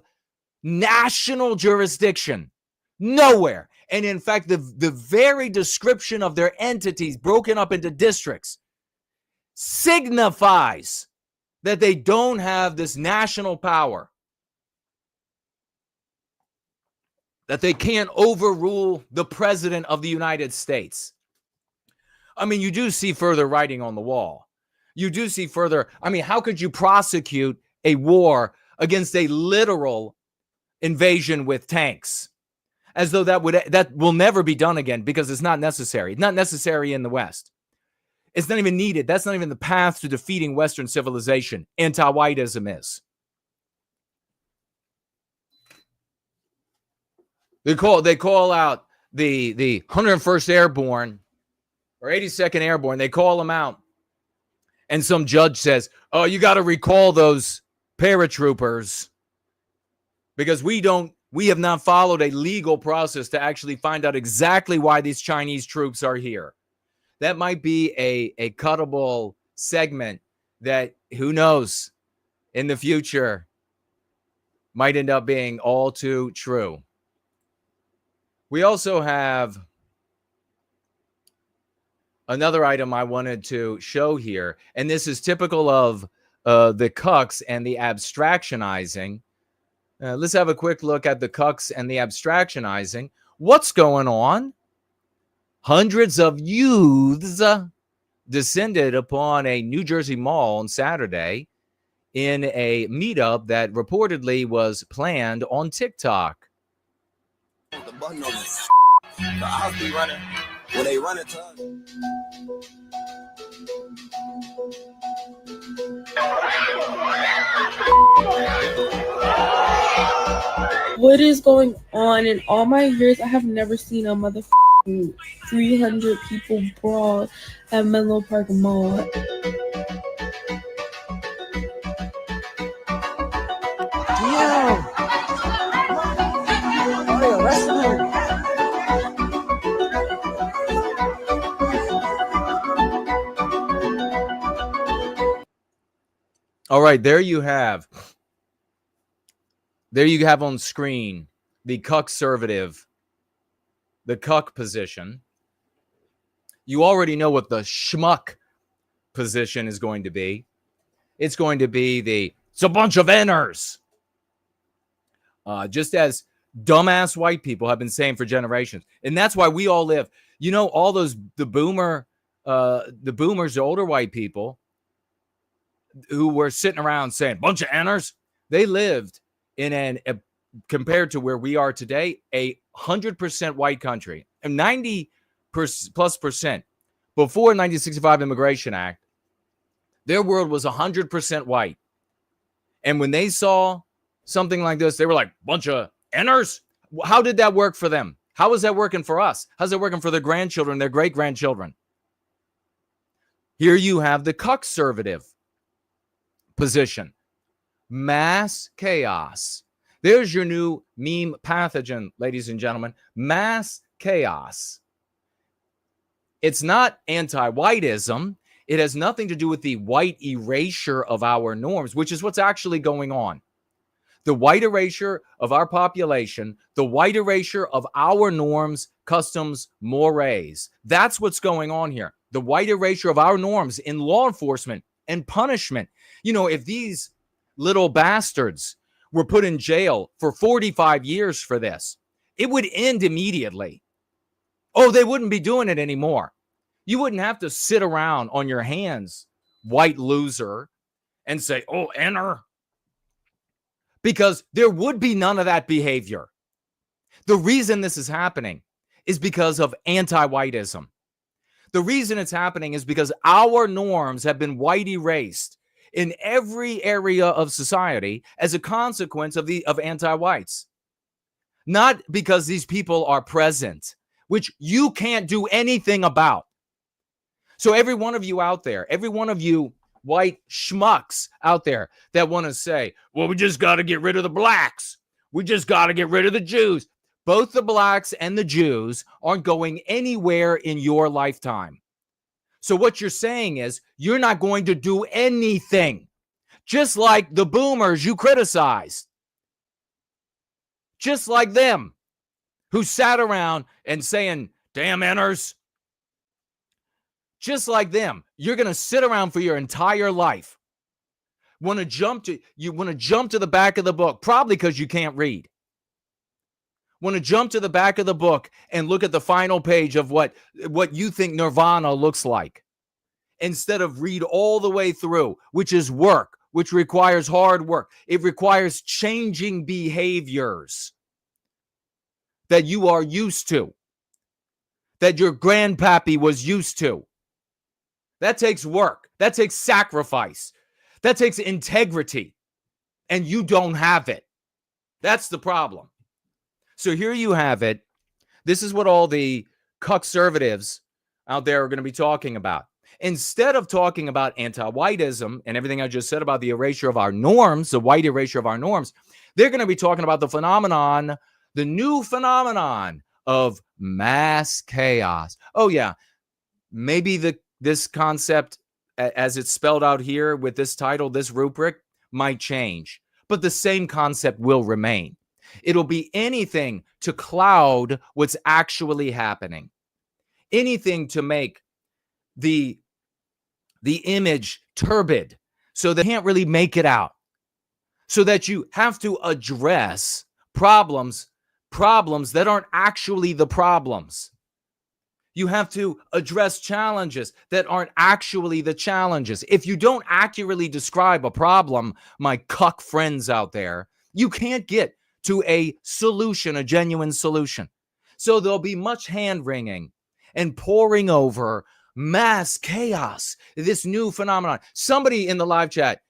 [SPEAKER 2] national jurisdiction. Nowhere. And in fact, the very description of their entities broken up into districts signifies that they don't have this national power, that they can't overrule the president of the United States. I mean, you do see further writing on the wall. You do see further. I mean, how could you prosecute a war against a literal invasion with tanks? As though that will never be done again because it's not necessary. It's not necessary in the West. It's not even needed. That's not even the path to defeating Western civilization. Anti-whiteism is. They call out the 101st Airborne or 82nd Airborne. They call them out. And some judge says, oh, you got to recall those paratroopers because we have not followed a legal process to actually find out exactly why these Chinese troops are here. That might be a cuttable segment that, who knows, in the future might end up being all too true. We also have another item I wanted to show here, and this is typical of the cucks and the abstractionizing. Let's have a quick look at the cucks and the abstractionizing. What's going on? Hundreds of youths descended upon a New Jersey mall on Saturday in a meetup that reportedly was planned on TikTok.
[SPEAKER 5] The button on it. The odds be running. When they run it to us.
[SPEAKER 6] What is going on? In all my years, I have never seen a motherfucking 300 people brawl at Menlo Park Mall.
[SPEAKER 2] All right, there you have on screen the cuck-servative, the cuck position. You already know what the schmuck position is going to be. It's going to be it's a bunch of Ners. Just as dumbass white people have been saying for generations. And that's why we all live. You know, all those, the boomers, the older white people who were sitting around saying, bunch of Ners, they lived in compared to where we are today, 100% white country. And 90% plus before 1965 Immigration Act, their world was 100% white. And when they saw something like this, they were like, bunch of Ners? How did that work for them? How is that working for us? How's it working for their grandchildren, their great-grandchildren? Here you have the cuck-servative position. Mass chaos. There's your new meme pathogen, ladies and gentlemen. Mass chaos. It's not anti-whiteism. It has nothing to do with the white erasure of our norms, which is what's actually going on. The white erasure of our population, the white erasure of our norms, customs, mores. That's what's going on here. The white erasure of our norms in law enforcement and punishment. You know, if these little bastards were put in jail for 45 years for this, it would end immediately. Oh, they wouldn't be doing it anymore. You wouldn't have to sit around on your hands, white loser, and say, oh, enter. Because there would be none of that behavior. The reason this is happening is because of anti-whiteism. The reason it's happening is because our norms have been white erased in every area of society as a consequence of anti-whites. Not because these people are present, which you can't do anything about. So every one of you out there, every one of you white schmucks out there that want to say, well, we just got to get rid of the blacks. We just got to get rid of the Jews. Both the blacks and the Jews aren't going anywhere in your lifetime. So what you're saying is you're not going to do anything, just like the boomers you criticized, just like them who sat around and saying, damn Ners. Just like them, you're going to sit around for your entire life want to jump to the back of the book, probably because you can't read. Want to jump to the back of the book and look at the final page of what you think nirvana looks like, instead of read all the way through, which is work, which requires hard work. It requires changing behaviors that you are used to, that your grandpappy was used to. That takes work. That takes sacrifice. That takes integrity. And you don't have it. That's the problem. So here you have it. This is what all the conservatives out there are going to be talking about. Instead of talking about anti-whiteism and everything I just said about the erasure of our norms, the white erasure of our norms, they're going to be talking about the new phenomenon of mass chaos. Oh, yeah. Maybe this concept, as it's spelled out here with this title, this rubric, might change, but the same concept will remain. It'll be anything to cloud what's actually happening, anything to make the image turbid so they can't really make it out, so that you have to address problems that aren't actually the problems. You have to address challenges that aren't actually the challenges. If you don't accurately describe a problem, my cuck friends out there, you can't get to a solution, a genuine solution. So there'll be much hand-wringing and poring over mass chaos, this new phenomenon. Somebody in the live chat,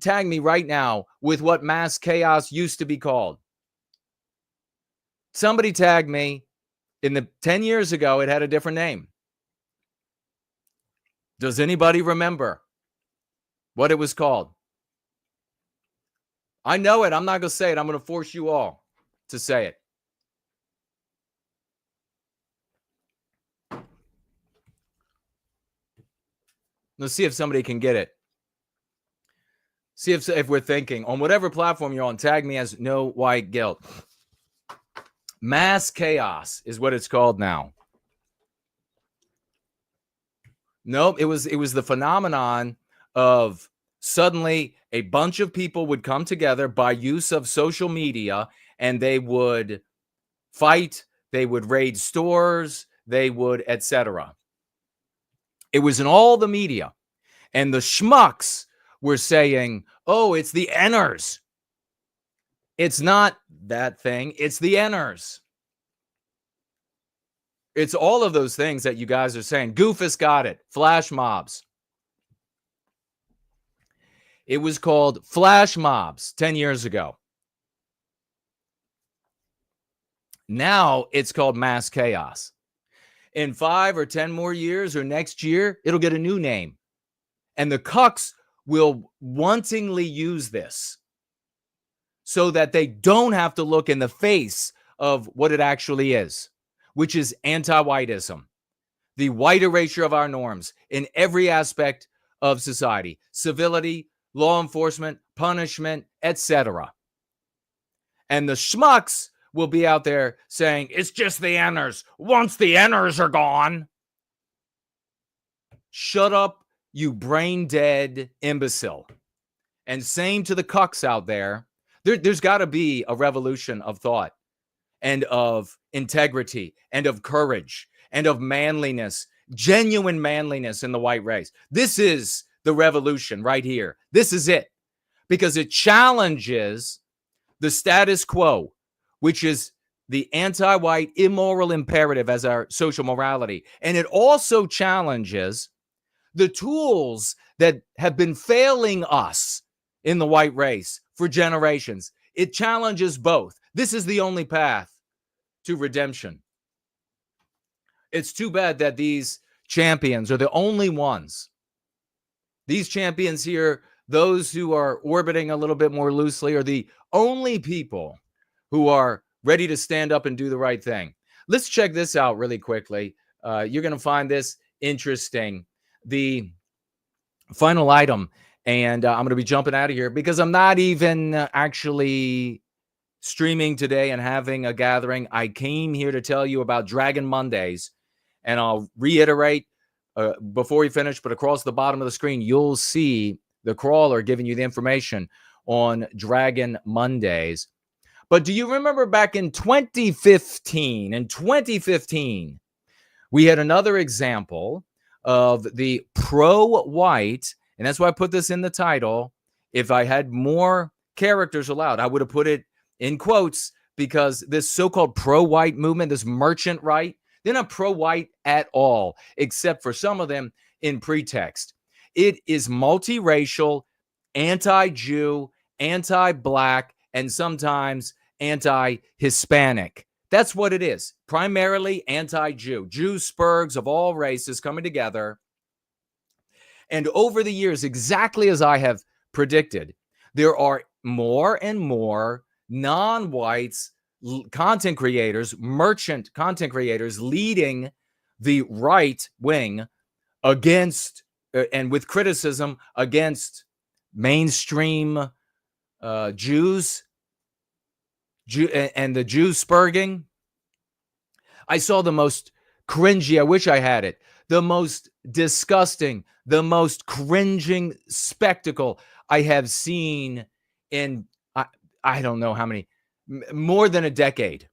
[SPEAKER 2] tag me right now with what mass chaos used to be called. Somebody tag me. 10 years ago, it had a different name. Does anybody remember what it was called? I know it. I'm not going to say it. I'm going to force you all to say it. Let's see if somebody can get it. See if we're thinking. On whatever platform you're on, tag me as No White Guilt. Mass chaos is what it's called now. Nope, it was the phenomenon of suddenly a bunch of people would come together by use of social media, and they would fight, they would raid stores, they would, etc. It was in all the media. And the schmucks were saying, oh, it's the Enners. It's not that thing. It's the Enners. It's all of those things that you guys are saying. Goofus got it. Flash mobs. It was called flash mobs 10 years ago. Now it's called mass chaos. In 5 or 10 more years or next year, it'll get a new name. And the cucks will wantingly use this so that they don't have to look in the face of what it actually is, which is anti-whiteism, the white erasure of our norms in every aspect of society, civility, law enforcement, punishment, etc. And the schmucks will be out there saying, it's just the Enners. Once the Enners are gone. Shut up, you brain-dead imbecile. And same to the cucks out there. There's got to be a revolution of thought and of integrity and of courage and of manliness, genuine manliness in the white race. This is the revolution right here. This is it. Because it challenges the status quo, which is the anti-white immoral imperative as our social morality. And it also challenges the tools that have been failing us in the white race for generations. It challenges both. This is the only path to redemption. It's too bad that these champions are the only ones. These champions here, those who are orbiting a little bit more loosely, are the only people who are ready to stand up and do the right thing. Let's check this out really quickly. You're going to find this interesting. The final item, and I'm going to be jumping out of here because I'm not even actually streaming today and having a gathering. I came here to tell you about Dragon Mondays, and I'll reiterate before we finish, but across the bottom of the screen, you'll see the crawler, giving you the information on Dragon Mondays. But do you remember back in 2015? In 2015, we had another example of the pro-white, and that's why I put this in the title. If I had more characters allowed, I would have put it in quotes, because this so-called pro-white movement, this merchant right, they're not pro-white at all, except for some of them in pretext. It is multiracial, anti-Jew, anti-black, and sometimes anti-Hispanic. That's what it is. Primarily anti-Jew. Jews, spurgs of all races coming together. And over the years, exactly as I have predicted, there are more and more non-whites, content creators, merchant content creators leading the right wing against and with criticism against mainstream Jews and the Jew spurging. I saw the most cringy, I wish I had it, the most disgusting, the most cringing spectacle I have seen in, I don't know how many, more than a decade.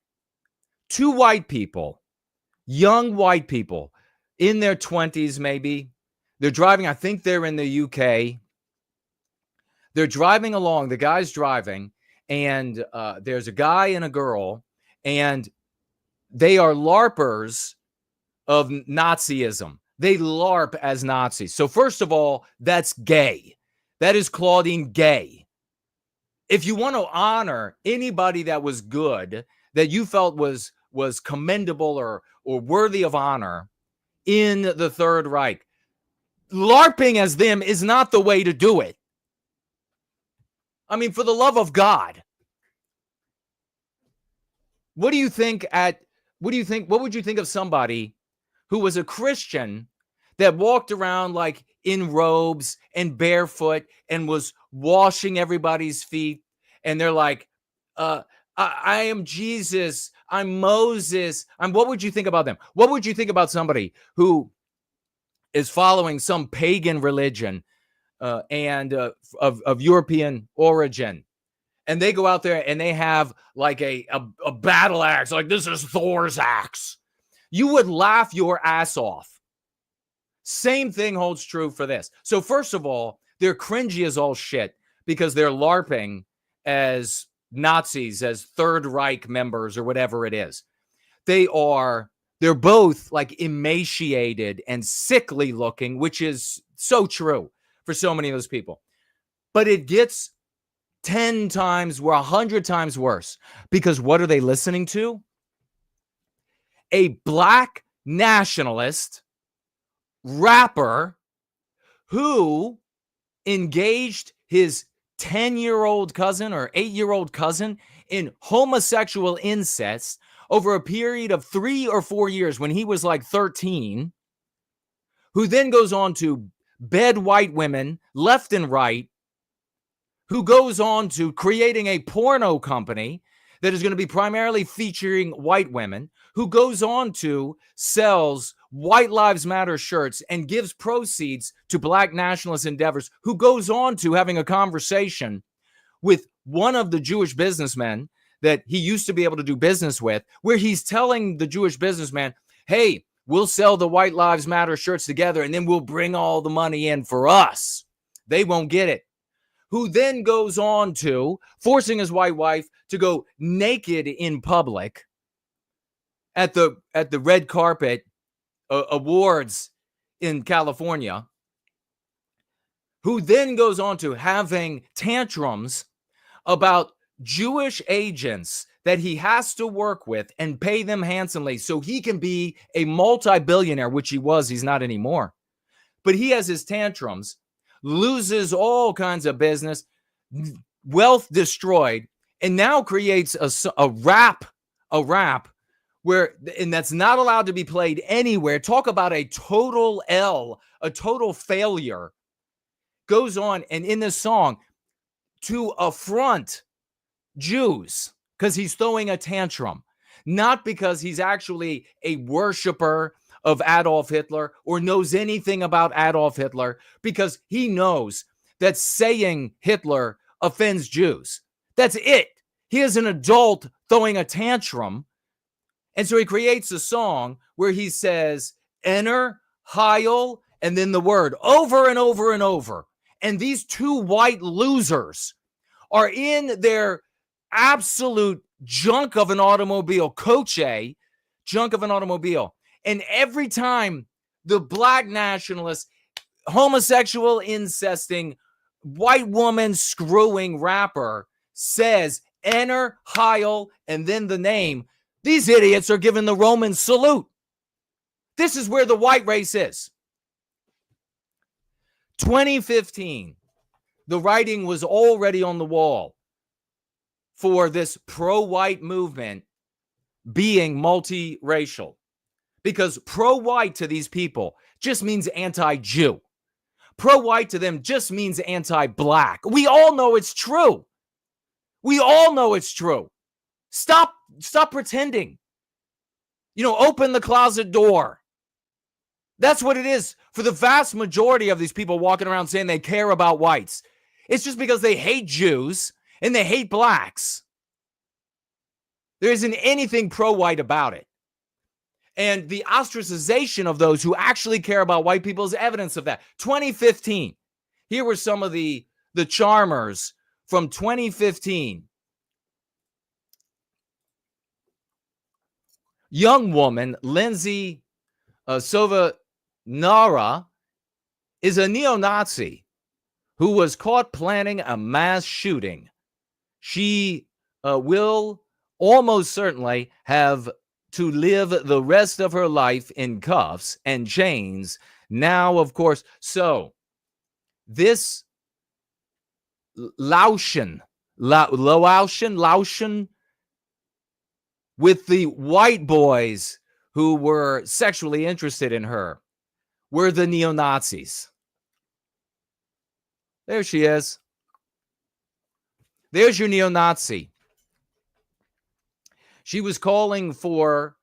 [SPEAKER 2] Two white people, young white people in their 20s maybe. They're driving, I think they're in the UK. They're driving along, the guy's driving, and there's a guy and a girl, and they are LARPers of Nazism. They LARP as Nazis. So first of all, that's gay. That is Claudine gay. If you want to honor anybody that was good, that you felt was commendable or worthy of honor in the Third Reich, LARPing as them is not the way to do it. I mean, for the love of God. What would you think of somebody who was a Christian that walked around like in robes and barefoot and was washing everybody's feet, and they're like, I am Jesus, I'm Moses. What would you think about them? What would you think about somebody who is following some pagan religion and of European origin, and they go out there and they have like a battle axe, like this is Thor's axe? You would laugh your ass off. Same thing holds true for this. So first of all, they're cringy as all shit because they're LARPing as Nazis, as Third Reich members or whatever it is. They're both like emaciated and sickly looking, which is so true for so many of those people. But it gets 10 times or 100 times worse, because what are they listening to? A black nationalist rapper who engaged his 10-year-old cousin or 8-year-old cousin in homosexual incest over a period of 3 or 4 years when he was like 13, who then goes on to bed white women left and right, who goes on to creating a porno company that is going to be primarily featuring white women, who goes on to sells White Lives Matter shirts and gives proceeds to black nationalist endeavors, who goes on to having a conversation with one of the Jewish businessmen that he used to be able to do business with, where he's telling the Jewish businessman, hey, we'll sell the White Lives Matter shirts together and then we'll bring all the money in for us. They won't get it. Who then goes on to forcing his white wife to go naked in public at the red carpet awards in California, who then goes on to having tantrums about Jewish agents that he has to work with and pay them handsomely so he can be a multi-billionaire, which he was. He not anymore. But he has his tantrums, loses all kinds of business, wealth destroyed, and now creates a rap where, and that's not allowed to be played anywhere. Talk about a total L, a total failure. Goes on, and in this song, to affront Jews because he's throwing a tantrum, not because he's actually a worshiper of Adolf Hitler or knows anything about Adolf Hitler, because he knows that saying Hitler offends Jews. That's it. He is an adult throwing a tantrum. And so he creates a song where he says, Enter, Heil, and then the word over and over and over. And these two white losers are in their absolute junk of an automobile, coche, junk of an automobile. And every time the black nationalist, homosexual incesting, white woman screwing rapper says, Enter, Heil, and then the name, these idiots are given the Roman salute. This is where the white race is. 2015, the writing was already on the wall for this pro-white movement being multiracial. Because pro-white to these people just means anti-Jew. Pro-white to them just means anti-black. We all know it's true. We all know it's true. Stop pretending. Open the closet door. That's what it is for the vast majority of these people walking around saying they care about whites. It's just because they hate Jews and they hate blacks. There isn't anything pro-white about it. And the ostracization of those who actually care about white people is evidence of that. 2015. Here were some of the charmers from 2015. Young woman, Lindsay Sovagnara, is a neo-Nazi who was caught planning a mass shooting. She will almost certainly have to live the rest of her life in cuffs and chains. Now, of course, so this Laotian with the white boys who were sexually interested in her were the neo-Nazis. There she is. There's your neo-Nazi. She was calling for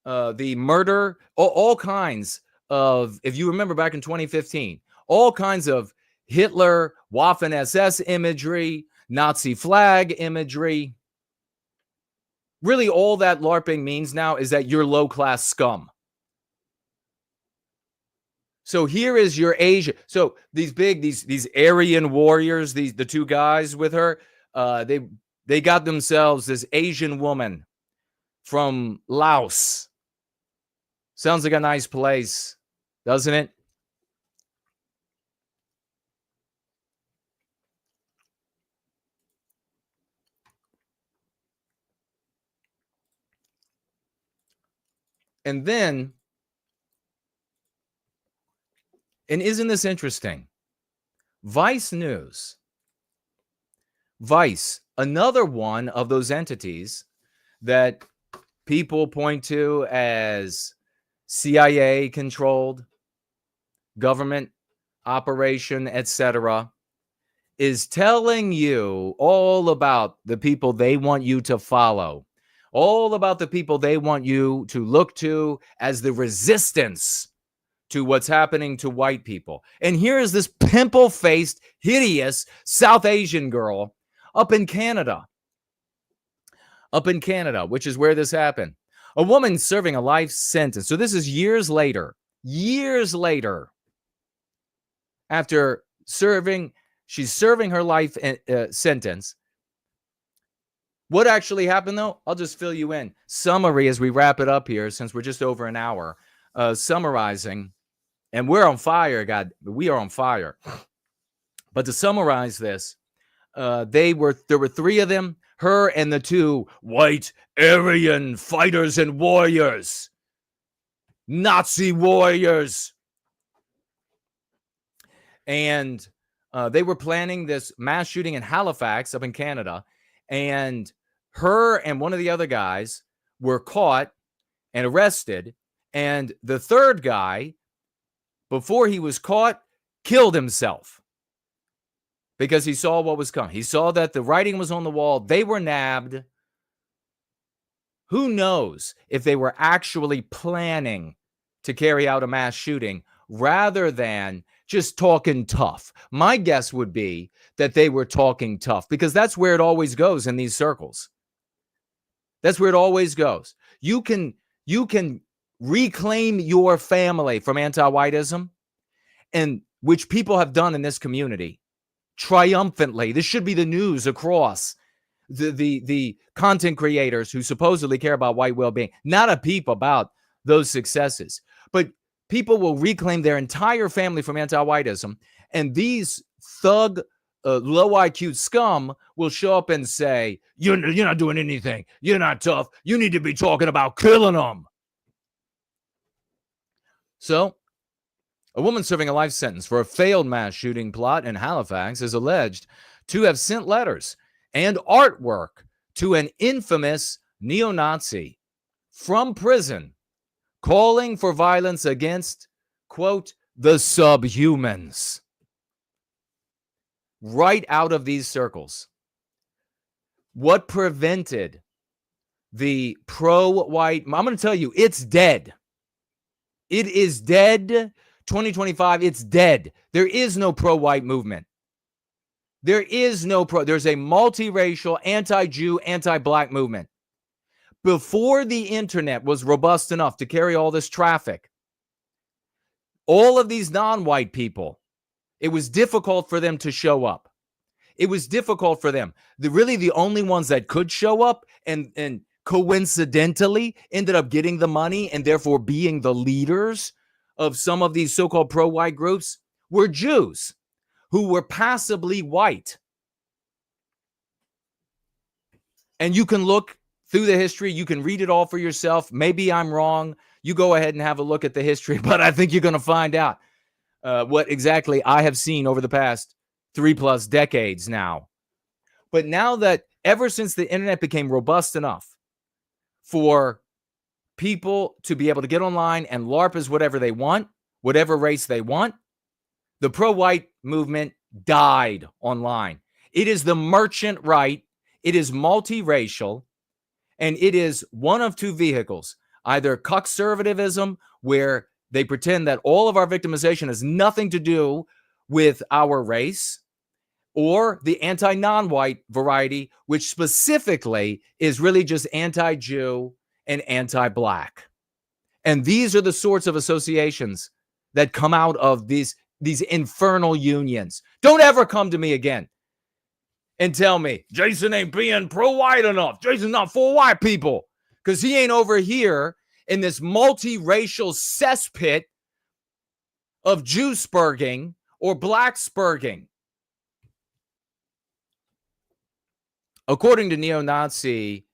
[SPEAKER 2] the murder, all kinds of, if you remember back in 2015, all kinds of Hitler, Waffen-SS imagery, Nazi flag imagery. Really, all that LARPing means now is that you're low-class scum. So here is your Asia. So these Aryan warriors, the two guys with her, they got themselves this Asian woman from Laos. Sounds like a nice place, doesn't it? And then, and isn't this interesting? Vice News. Vice, another one of those entities that people point to as CIA controlled, government operation, etc., is telling you all about the people they want you to follow, all about the people they want you to look to as the resistance to what's happening to white people. And here is this pimple-faced, hideous South Asian girl up in Canada, which is where this happened. A woman serving a life sentence. So this is years later, after she's serving her life sentence. What actually happened, though? I'll just fill you in. Summary as we wrap it up here, since we're just over an hour. Summarizing, and we're on fire, God. We are on fire. But to summarize this, there were three of them, her and the two white Aryan fighters and warriors, Nazi warriors. And they were planning this mass shooting in Halifax up in Canada. And her and one of the other guys were caught and arrested. And the third guy, before he was caught, killed himself because he saw what was coming. He saw that the writing was on the wall. They were nabbed. Who knows if they were actually planning to carry out a mass shooting rather than just talking tough. My guess would be that they were talking tough, because that's where it always goes in these circles. That's where it always goes. You can reclaim your family from anti-whiteism, and which people have done in this community triumphantly. This should be the news across the content creators who supposedly care about white well-being. Not a peep about those successes, but people will reclaim their entire family from anti-whiteism, and these thug, low IQ scum will show up and say, you're not doing anything. You're not tough. You need to be talking about killing them. So, a woman serving a life sentence for a failed mass shooting plot in Halifax is alleged to have sent letters and artwork to an infamous neo-Nazi from prison, calling for violence against, quote, the subhumans. Right out of these circles. What prevented the pro-white? I'm going to tell you, it's dead. It is dead. 2025, it's dead. There is no pro-white movement. There's a multiracial, anti-Jew, anti-black movement. Before the internet was robust enough to carry all this traffic, all of these non-white people, it was difficult for them to show up. It was difficult for them. The only ones that could show up and coincidentally ended up getting the money and therefore being the leaders of some of these so-called pro-white groups were Jews who were passably white. And you can look through the history. You can read it all for yourself. Maybe I'm wrong. You go ahead and have a look at the history, but I think you're going to find out what exactly I have seen over the past 3+ decades now. But now that ever since the internet became robust enough for people to be able to get online and LARP as whatever they want, whatever race they want, the pro-white movement died online. It is the merchant right. It is multiracial. And it is one of two vehicles, either conservatism, where they pretend that all of our victimization has nothing to do with our race, or the anti-non-white variety, which specifically is really just anti-Jew and anti-black. And these are the sorts of associations that come out of these infernal unions. Don't ever come to me again and tell me Jason ain't being pro-white enough. Jason's not for white people, because he ain't over here in this multiracial cesspit of Jew spurging or black spurging. According to neo-Nazi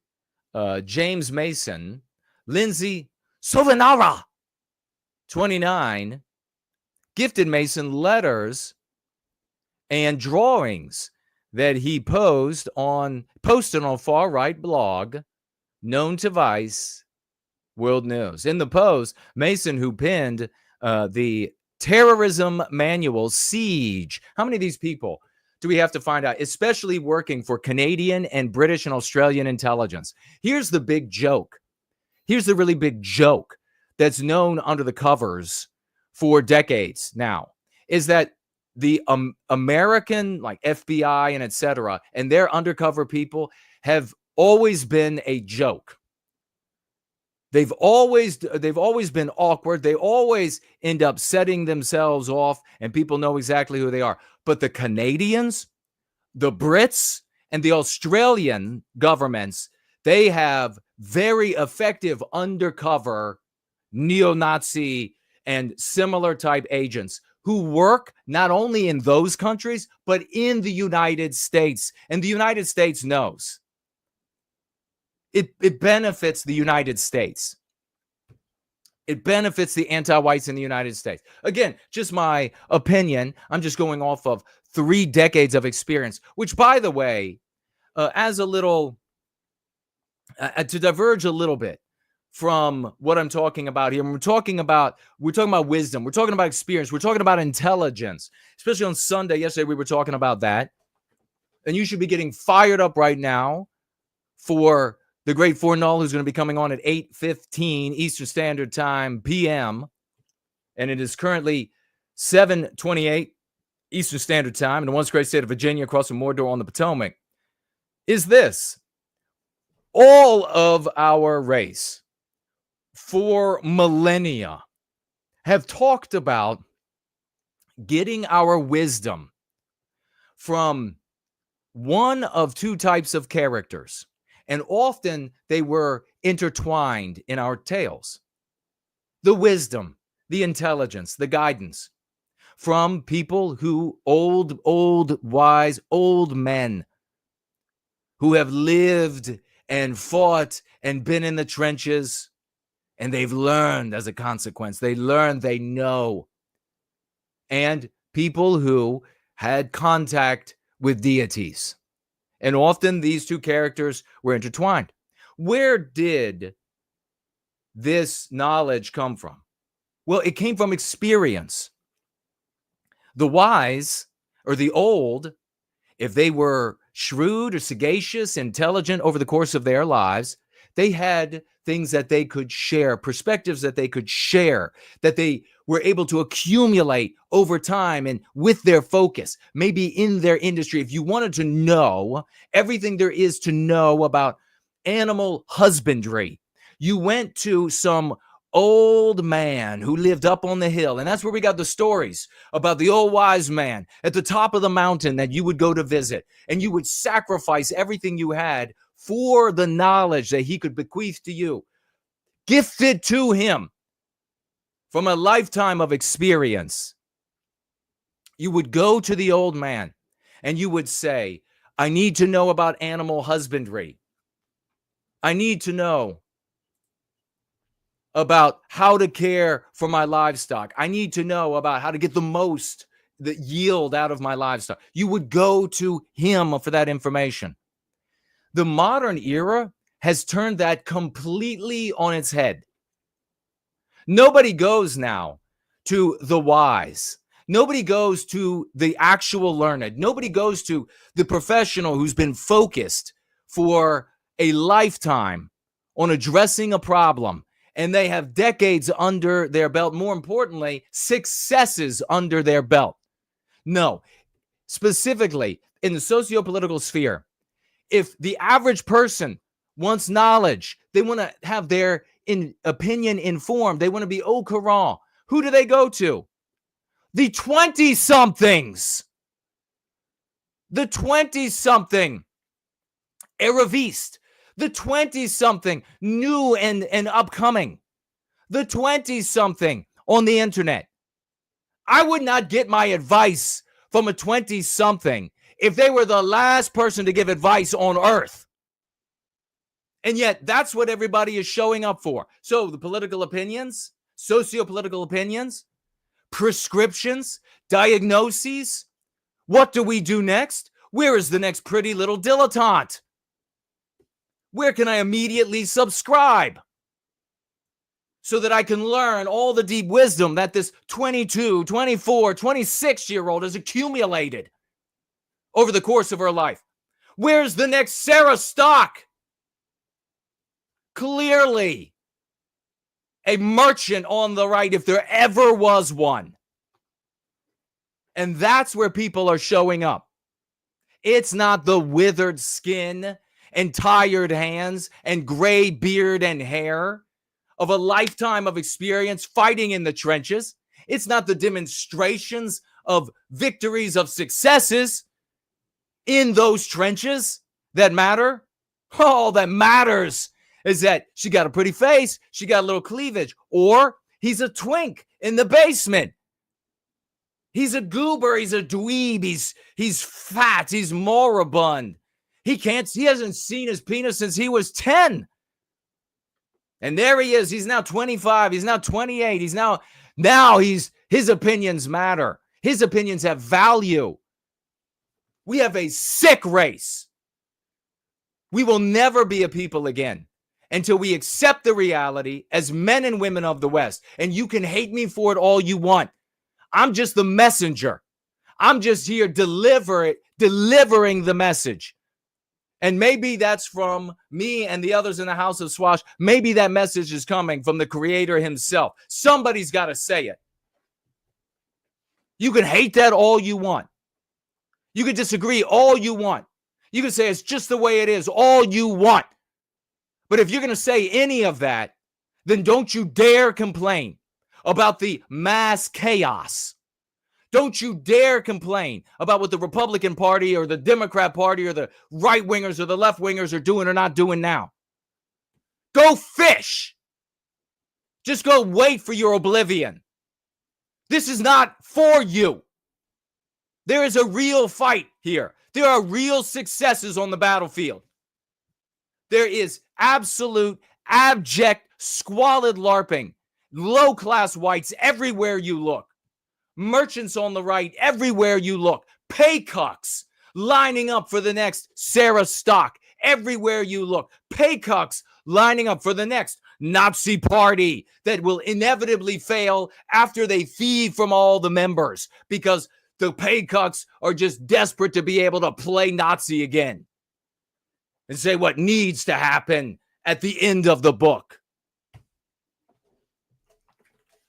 [SPEAKER 2] James Mason, Lindsay Sovinara, 29, gifted Mason letters and drawings that he posted on far-right blog known to Vice World News. In the post, Mason, who penned the terrorism manual Siege. How many of these people do we have to find out, especially working for Canadian and British and Australian intelligence? Here's the big joke. Here's the really big joke that's known under the covers for decades now, is that the American, like FBI and etc., and their undercover people have always been a joke. They've always been awkward. They always end up setting themselves off, and people know exactly who they are. But the Canadians, the Brits, and the Australian governments, they have very effective undercover neo-Nazi and similar type agents who work not only in those countries, but in the United States. And the United States knows. It benefits the United States. It benefits the anti-whites in the United States. Again, just my opinion. I'm just going off of 3 decades of experience, which, by the way, as a little, to diverge a little bit from what I'm talking about here, we're talking about wisdom. We're talking about experience. We're talking about intelligence, especially on Sunday. Yesterday, we were talking about that. And you should be getting fired up right now for the great Fornall, who's going to be coming on at 8:15 Eastern Standard Time, PM. and it is currently 7:28 Eastern Standard Time in the once great state of Virginia, across from Mordor on the Potomac, is this. All of our race for millennia have talked about getting our wisdom from one of two types of characters, and often they were intertwined in our tales. The wisdom, the intelligence, the guidance from people who old, wise, old men who have lived and fought and been in the trenches, and they've learned as a consequence. They learn, they know. And people who had contact with deities. And often these two characters were intertwined. Where did this knowledge come from? Well, it came from experience. The wise, or the old, if they were shrewd or sagacious, intelligent over the course of their lives, they had things that they could share, perspectives that they could share, that they were able to accumulate over time and with their focus, maybe in their industry. If you wanted to know everything there is to know about animal husbandry, you went to some old man who lived up on the hill. And that's where we got the stories about the old wise man at the top of the mountain that you would go to visit, and you would sacrifice everything you had for the knowledge that he could bequeath to you, gifted to him from a lifetime of experience. You would go to the old man and you would say, I need to know about animal husbandry. I need to know about how to care for my livestock. I need to know about how to get the most the yield out of my livestock. You would go to him for that information. The modern era has turned that completely on its head. Nobody goes now to the wise. Nobody goes to the actual learned. Nobody goes to the professional who's been focused for a lifetime on addressing a problem, and they have decades under their belt. More importantly, successes under their belt. No, specifically in the socio-political sphere, if the average person wants knowledge, they want to have their opinion informed, they want to be au courant, who do they go to? The 20-somethings. The 20-something Eraviste. The 20-something new and upcoming. The 20-something on the internet. I would not get my advice from a 20-something if they were the last person to give advice on earth. And yet that's what everybody is showing up for. So the political opinions, socio-political opinions, prescriptions, diagnoses. What do we do next? Where is the next pretty little dilettante? Where can I immediately subscribe so that I can learn all the deep wisdom that this 22, 24, 26-year-old has accumulated over the course of her life? Where's the next Sarah Stock? Clearly a merchant on the right, if there ever was one. And that's where people are showing up. It's not the withered skin and tired hands and gray beard and hair of a lifetime of experience fighting in the trenches. It's not the demonstrations of victories, of successes in those trenches that matter. All that matters is that she got a pretty face, she got a little cleavage, or he's a twink in the basement. He's a goober, he's a dweeb, he's fat, he's moribund. He hasn't seen his penis since he was 10. And there he is. He's now 25. He's now 28. His opinions matter. His opinions have value. We have a sick race. We will never be a people again until we accept the reality as men and women of the West. And you can hate me for it all you want. I'm just the messenger. I'm just here delivering the message. And maybe that's from me and the others in the House of Swash. Maybe that message is coming from the Creator himself. Somebody's got to say it. You can hate that all you want. You can disagree all you want. You can say it's just the way it is all you want. But if you're going to say any of that, then don't you dare complain about the mass chaos. Don't you dare complain about what the Republican Party or the Democrat Party or the right-wingers or the left-wingers are doing or not doing now. Go fish. Just go wait for your oblivion. This is not for you. There is a real fight here. There are real successes on the battlefield. There is absolute, abject, squalid LARPing. Low-class whites everywhere you look. Merchants on the right everywhere you look. Paycocks lining up for the next Sarah Stock everywhere you look. Paycocks lining up for the next Nazi party that will inevitably fail after they feed from all the members because the paycocks are just desperate to be able to play Nazi again and say what needs to happen at the end of the book.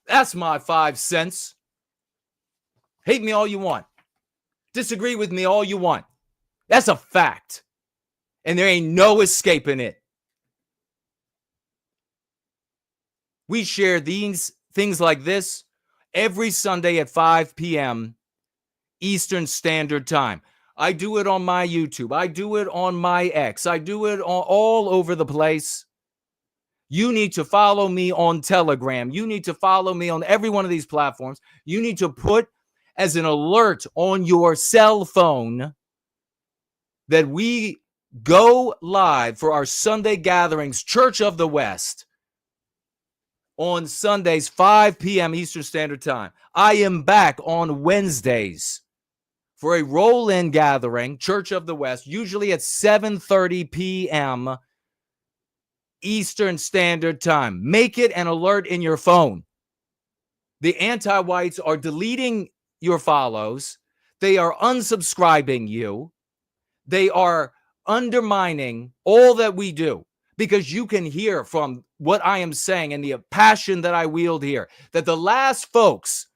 [SPEAKER 2] That's my 5 cents. Hate me all you want. Disagree with me all you want. That's a fact. And there ain't no escaping it. We share these things like this every Sunday at 5 p.m. Eastern Standard Time. I do it on my YouTube. I do it on my X. I do it all over the place. You need to follow me on Telegram. You need to follow me on every one of these platforms. You need to put as an alert on your cell phone that we go live for our Sunday gatherings, Church of the West, on Sundays, 5 p.m. Eastern Standard Time. I am back on Wednesdays for a roll-in gathering, Church of the West, usually at 7:30 p.m. Eastern Standard Time. Make it an alert in your phone. The anti-whites are deleting your follows. They are unsubscribing you. They are undermining all that we do. Because you can hear from what I am saying and the passion that I wield here, that the last folks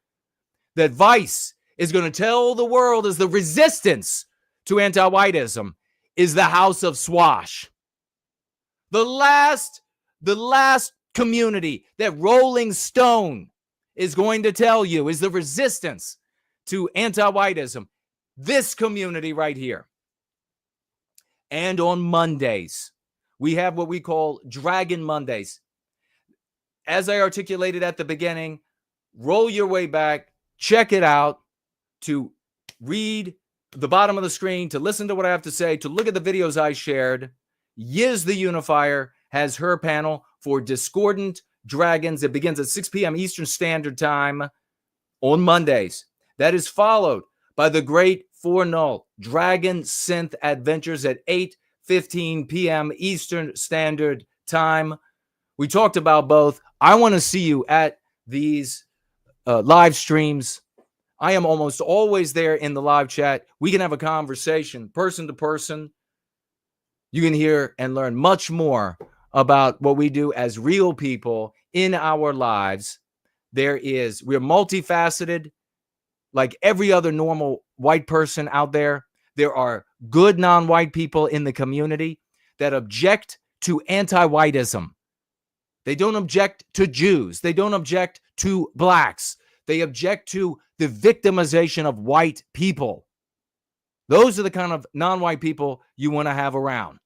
[SPEAKER 2] that Vice is going to tell the world is the resistance to anti-whiteism is the House of Swash. The last community that Rolling Stone is going to tell you is the resistance to anti-whiteism. This community right here. And on Mondays, we have what we call Dragon Mondays. As I articulated at the beginning, roll your way back, check it out, to read the bottom of the screen, to listen to what I have to say, to look at the videos I shared. Yiz the Unifier has her panel for Discordant Dragons. It begins at 6 p.m. Eastern Standard Time on Mondays. That is followed by the Great Four Null Dragon Synth Adventures at 8:15 p.m. Eastern Standard Time. We talked about both. I want to see you at these live streams. I am almost always there in the live chat. We can have a conversation person to person. You can hear and learn much more about what we do as real people in our lives. We're multifaceted like every other normal white person out there. There are good non-white people in the community that object to anti-whiteism. They don't object to Jews. They don't object to blacks. They object to the victimization of white people. Those are the kind of non-white people you want to have around.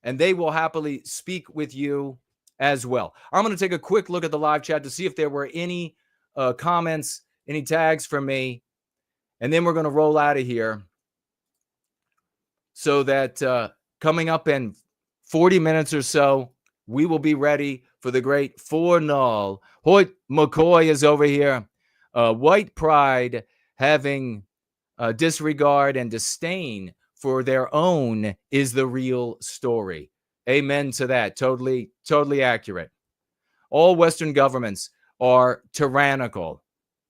[SPEAKER 2] And they will happily speak with you as well. I'm going to take a quick look at the live chat to see if there were any comments, any tags from me. And then we're going to roll out of here so that coming up in 40 minutes or so, we will be ready for the great Four Null. Hoyt McCoy is over here. White pride having disregard and disdain for their own is the real story. Amen to that. Totally accurate. All Western governments are tyrannical,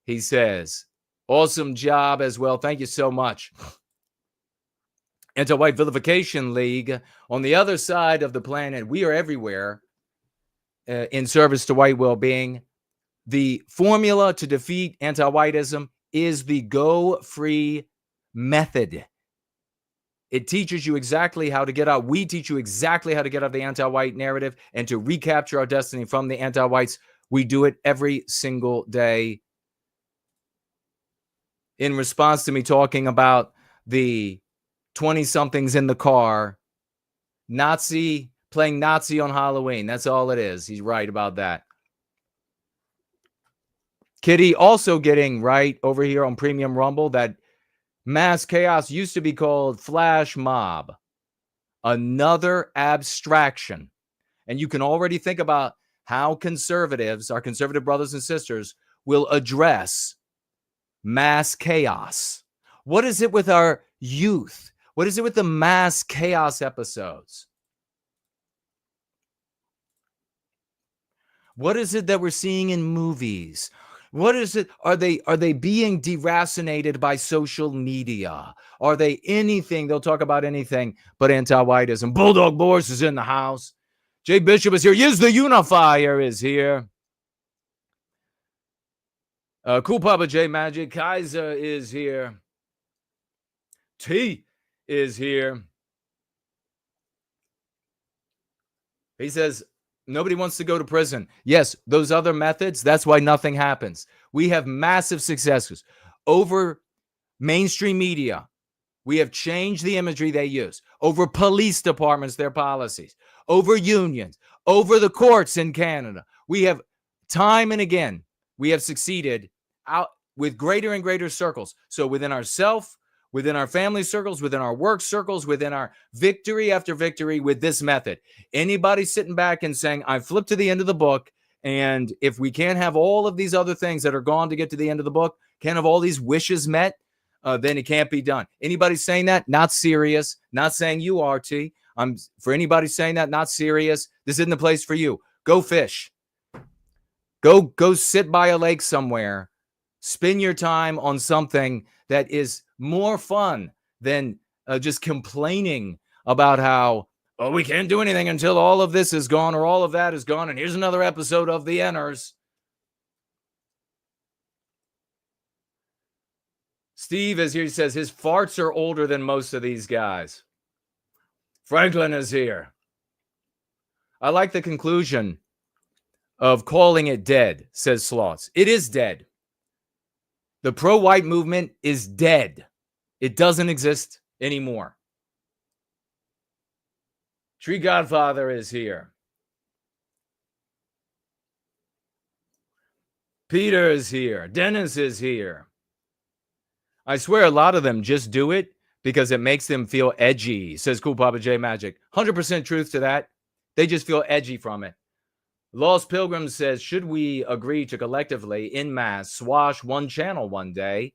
[SPEAKER 2] he says. Awesome job as well. Thank you so much. Anti-White Vilification League. On the other side of the planet, we are everywhere in service to white well-being. The formula to defeat anti-whiteism is the Go Free method. It teaches you exactly how to get out. We teach you exactly how to get out of the anti-white narrative and to recapture our destiny from the anti-whites. We do it every single day. In response to me talking about the 20-somethings in the car, playing Nazi on Halloween. That's all it is. He's right about that. Kitty also getting right over here on Premium Rumble that mass chaos used to be called flash mob. Another abstraction. And you can already think about how conservatives, our conservative brothers and sisters, will address mass chaos. What is it with our youth? What is it with the mass chaos episodes? What is it that we're seeing in movies? What is it? Are they being deracinated by social media? Are they anything? They'll talk about anything but anti-whiteism. Bulldog Boris is in the house. Jay Bishop is here. Yes, the Unifier is here. Cool Papa J Magic. Kaiser is here. T is here. He says, nobody wants to go to prison. Yes, those other methods, that's why nothing happens. We have massive successes over mainstream media. We have changed the imagery they use over police departments, their policies, over unions, over the courts in Canada. We have time and again, we have succeeded out with greater and greater circles. So within ourselves, within our family circles, within our work circles, within our victory after victory with this method. Anybody sitting back and saying, I flipped to the end of the book, and if we can't have all of these other things that are gone to get to the end of the book, can't have all these wishes met, then it can't be done. Anybody saying that? Not serious. Not saying you are, T. For anybody saying that, not serious. This isn't the place for you. Go fish. Go sit by a lake somewhere. Spend your time on something that is more fun than just complaining about how, oh, we can't do anything until all of this is gone or all of that is gone. And here's another episode of The Enners. Steve is here. He says his farts are older than most of these guys. Franklin is here. I like the conclusion of calling it dead, says Sloths. It is dead. The pro-white movement is dead. It doesn't exist anymore. Tree Godfather is here. Peter is here. Dennis is here. I swear a lot of them just do it because it makes them feel edgy, says Cool Papa J Magic. 100% truth to that. They just feel edgy from it. Lost Pilgrim says, should we agree to collectively, in mass, swash one channel one day?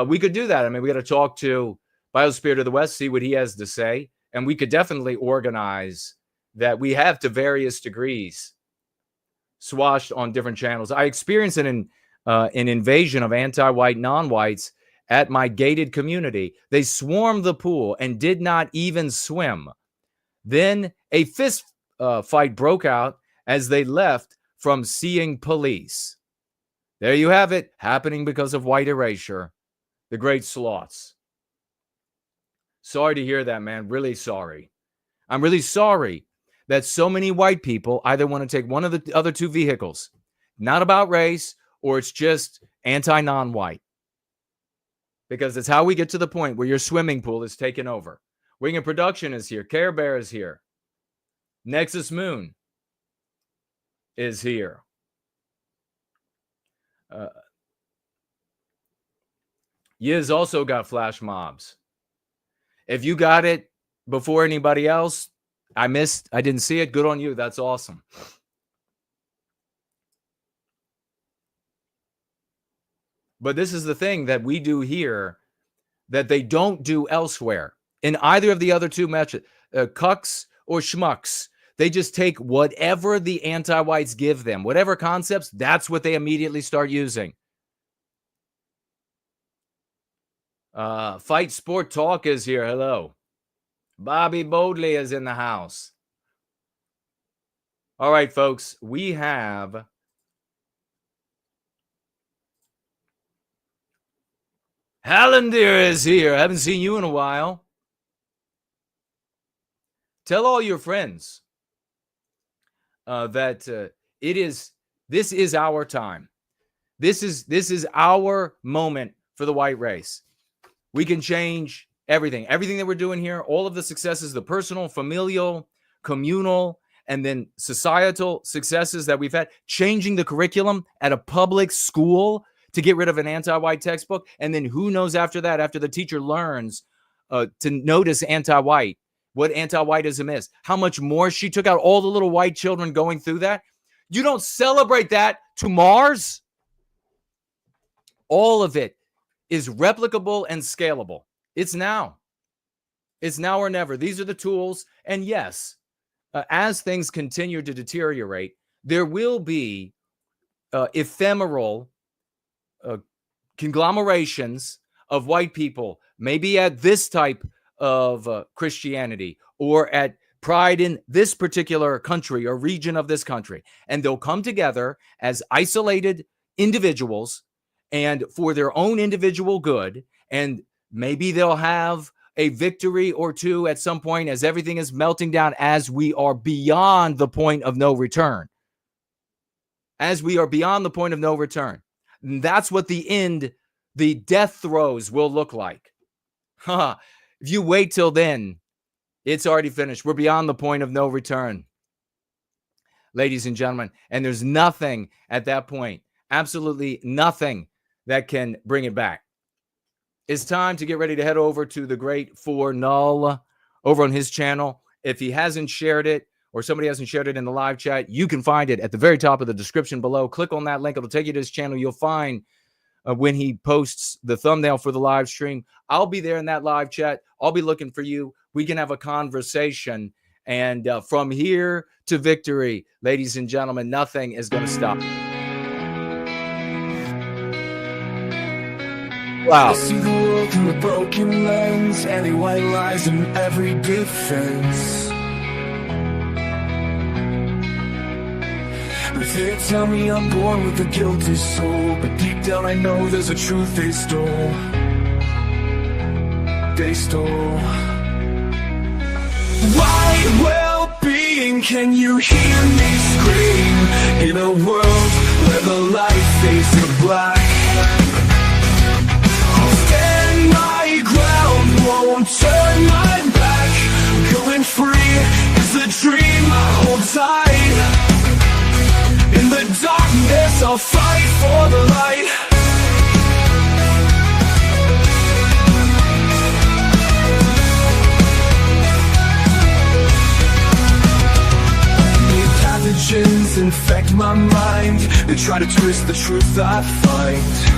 [SPEAKER 2] We could do that. I mean, we got to talk to Biospirit of the West, see what he has to say. And we could definitely organize that we have to various degrees swashed on different channels. I experienced an invasion of anti-white non-whites at my gated community. They swarmed the pool and did not even swim. Then a fist fight broke out as they left from seeing police. There you have it, happening because of white erasure. The great sloths. Sorry to hear that, man. Really sorry. I'm really sorry that so many white people either want to take one of the other two vehicles, not about race, or it's just anti-non-white. Because it's how we get to the point where your swimming pool is taken over. Wing of Production is here. Care Bear is here. Nexus Moon is here. Yiz also got flash mobs. If you got it before anybody else, I didn't see it. Good on you. That's awesome. But this is the thing that we do here that they don't do elsewhere. In either of the other two methods, cucks or schmucks, they just take whatever the anti-whites give them, whatever concepts, that's what they immediately start using. Fight Sport Talk is here. Hello. Bobby Bodley is in the house. All right, folks, we have Hallandir is here. I haven't seen you in a while. Tell all your friends that this is our time. This is our moment for the white race. We can change everything. Everything that we're doing here, all of the successes, the personal, familial, communal, and then societal successes that we've had, changing the curriculum at a public school to get rid of an anti-white textbook. And then who knows after that, after the teacher learns to notice anti-white, what anti-whiteism is, how much more she took out all the little white children going through that. You don't celebrate that to Mars. All of it is replicable and scalable. It's now. It's now or never. These are the tools. And yes, as things continue to deteriorate, there will be ephemeral conglomerations of white people, maybe at this type of Christianity or at pride in this particular country or region of this country. And they'll come together as isolated individuals and for their own individual good. And maybe they'll have a victory or two at some point as everything is melting down, as we are beyond the point of no return. As we are beyond the point of no return. And that's what the end, the death throes will look like. If you wait till then, it's already finished. We're beyond the point of no return, ladies and gentlemen. And there's nothing at that point, absolutely nothing that can bring it back. It's time to get ready to head over to the great For Null over on his channel. If he hasn't shared it or somebody hasn't shared it in the live chat, you can find it at the very top of the description below. Click on that link. It'll take you to his channel. You'll find when he posts the thumbnail for the live stream. I'll be there in that live chat. I'll be looking for you. We can have a conversation. And from here to victory, ladies and gentlemen, nothing is going to stop. Wow.
[SPEAKER 7] I see the world through a broken lens, any white lies in every defense. But they tell me I'm born with a guilty soul, but deep down I know there's a truth they stole. They stole. White well-being, can you hear me scream? In a world where the light fades to black, stand my ground, won't turn my back. Going free is the dream I hold tight. In the darkness I'll fight for the light. May pathogens infect my mind. They try to twist the truth I find.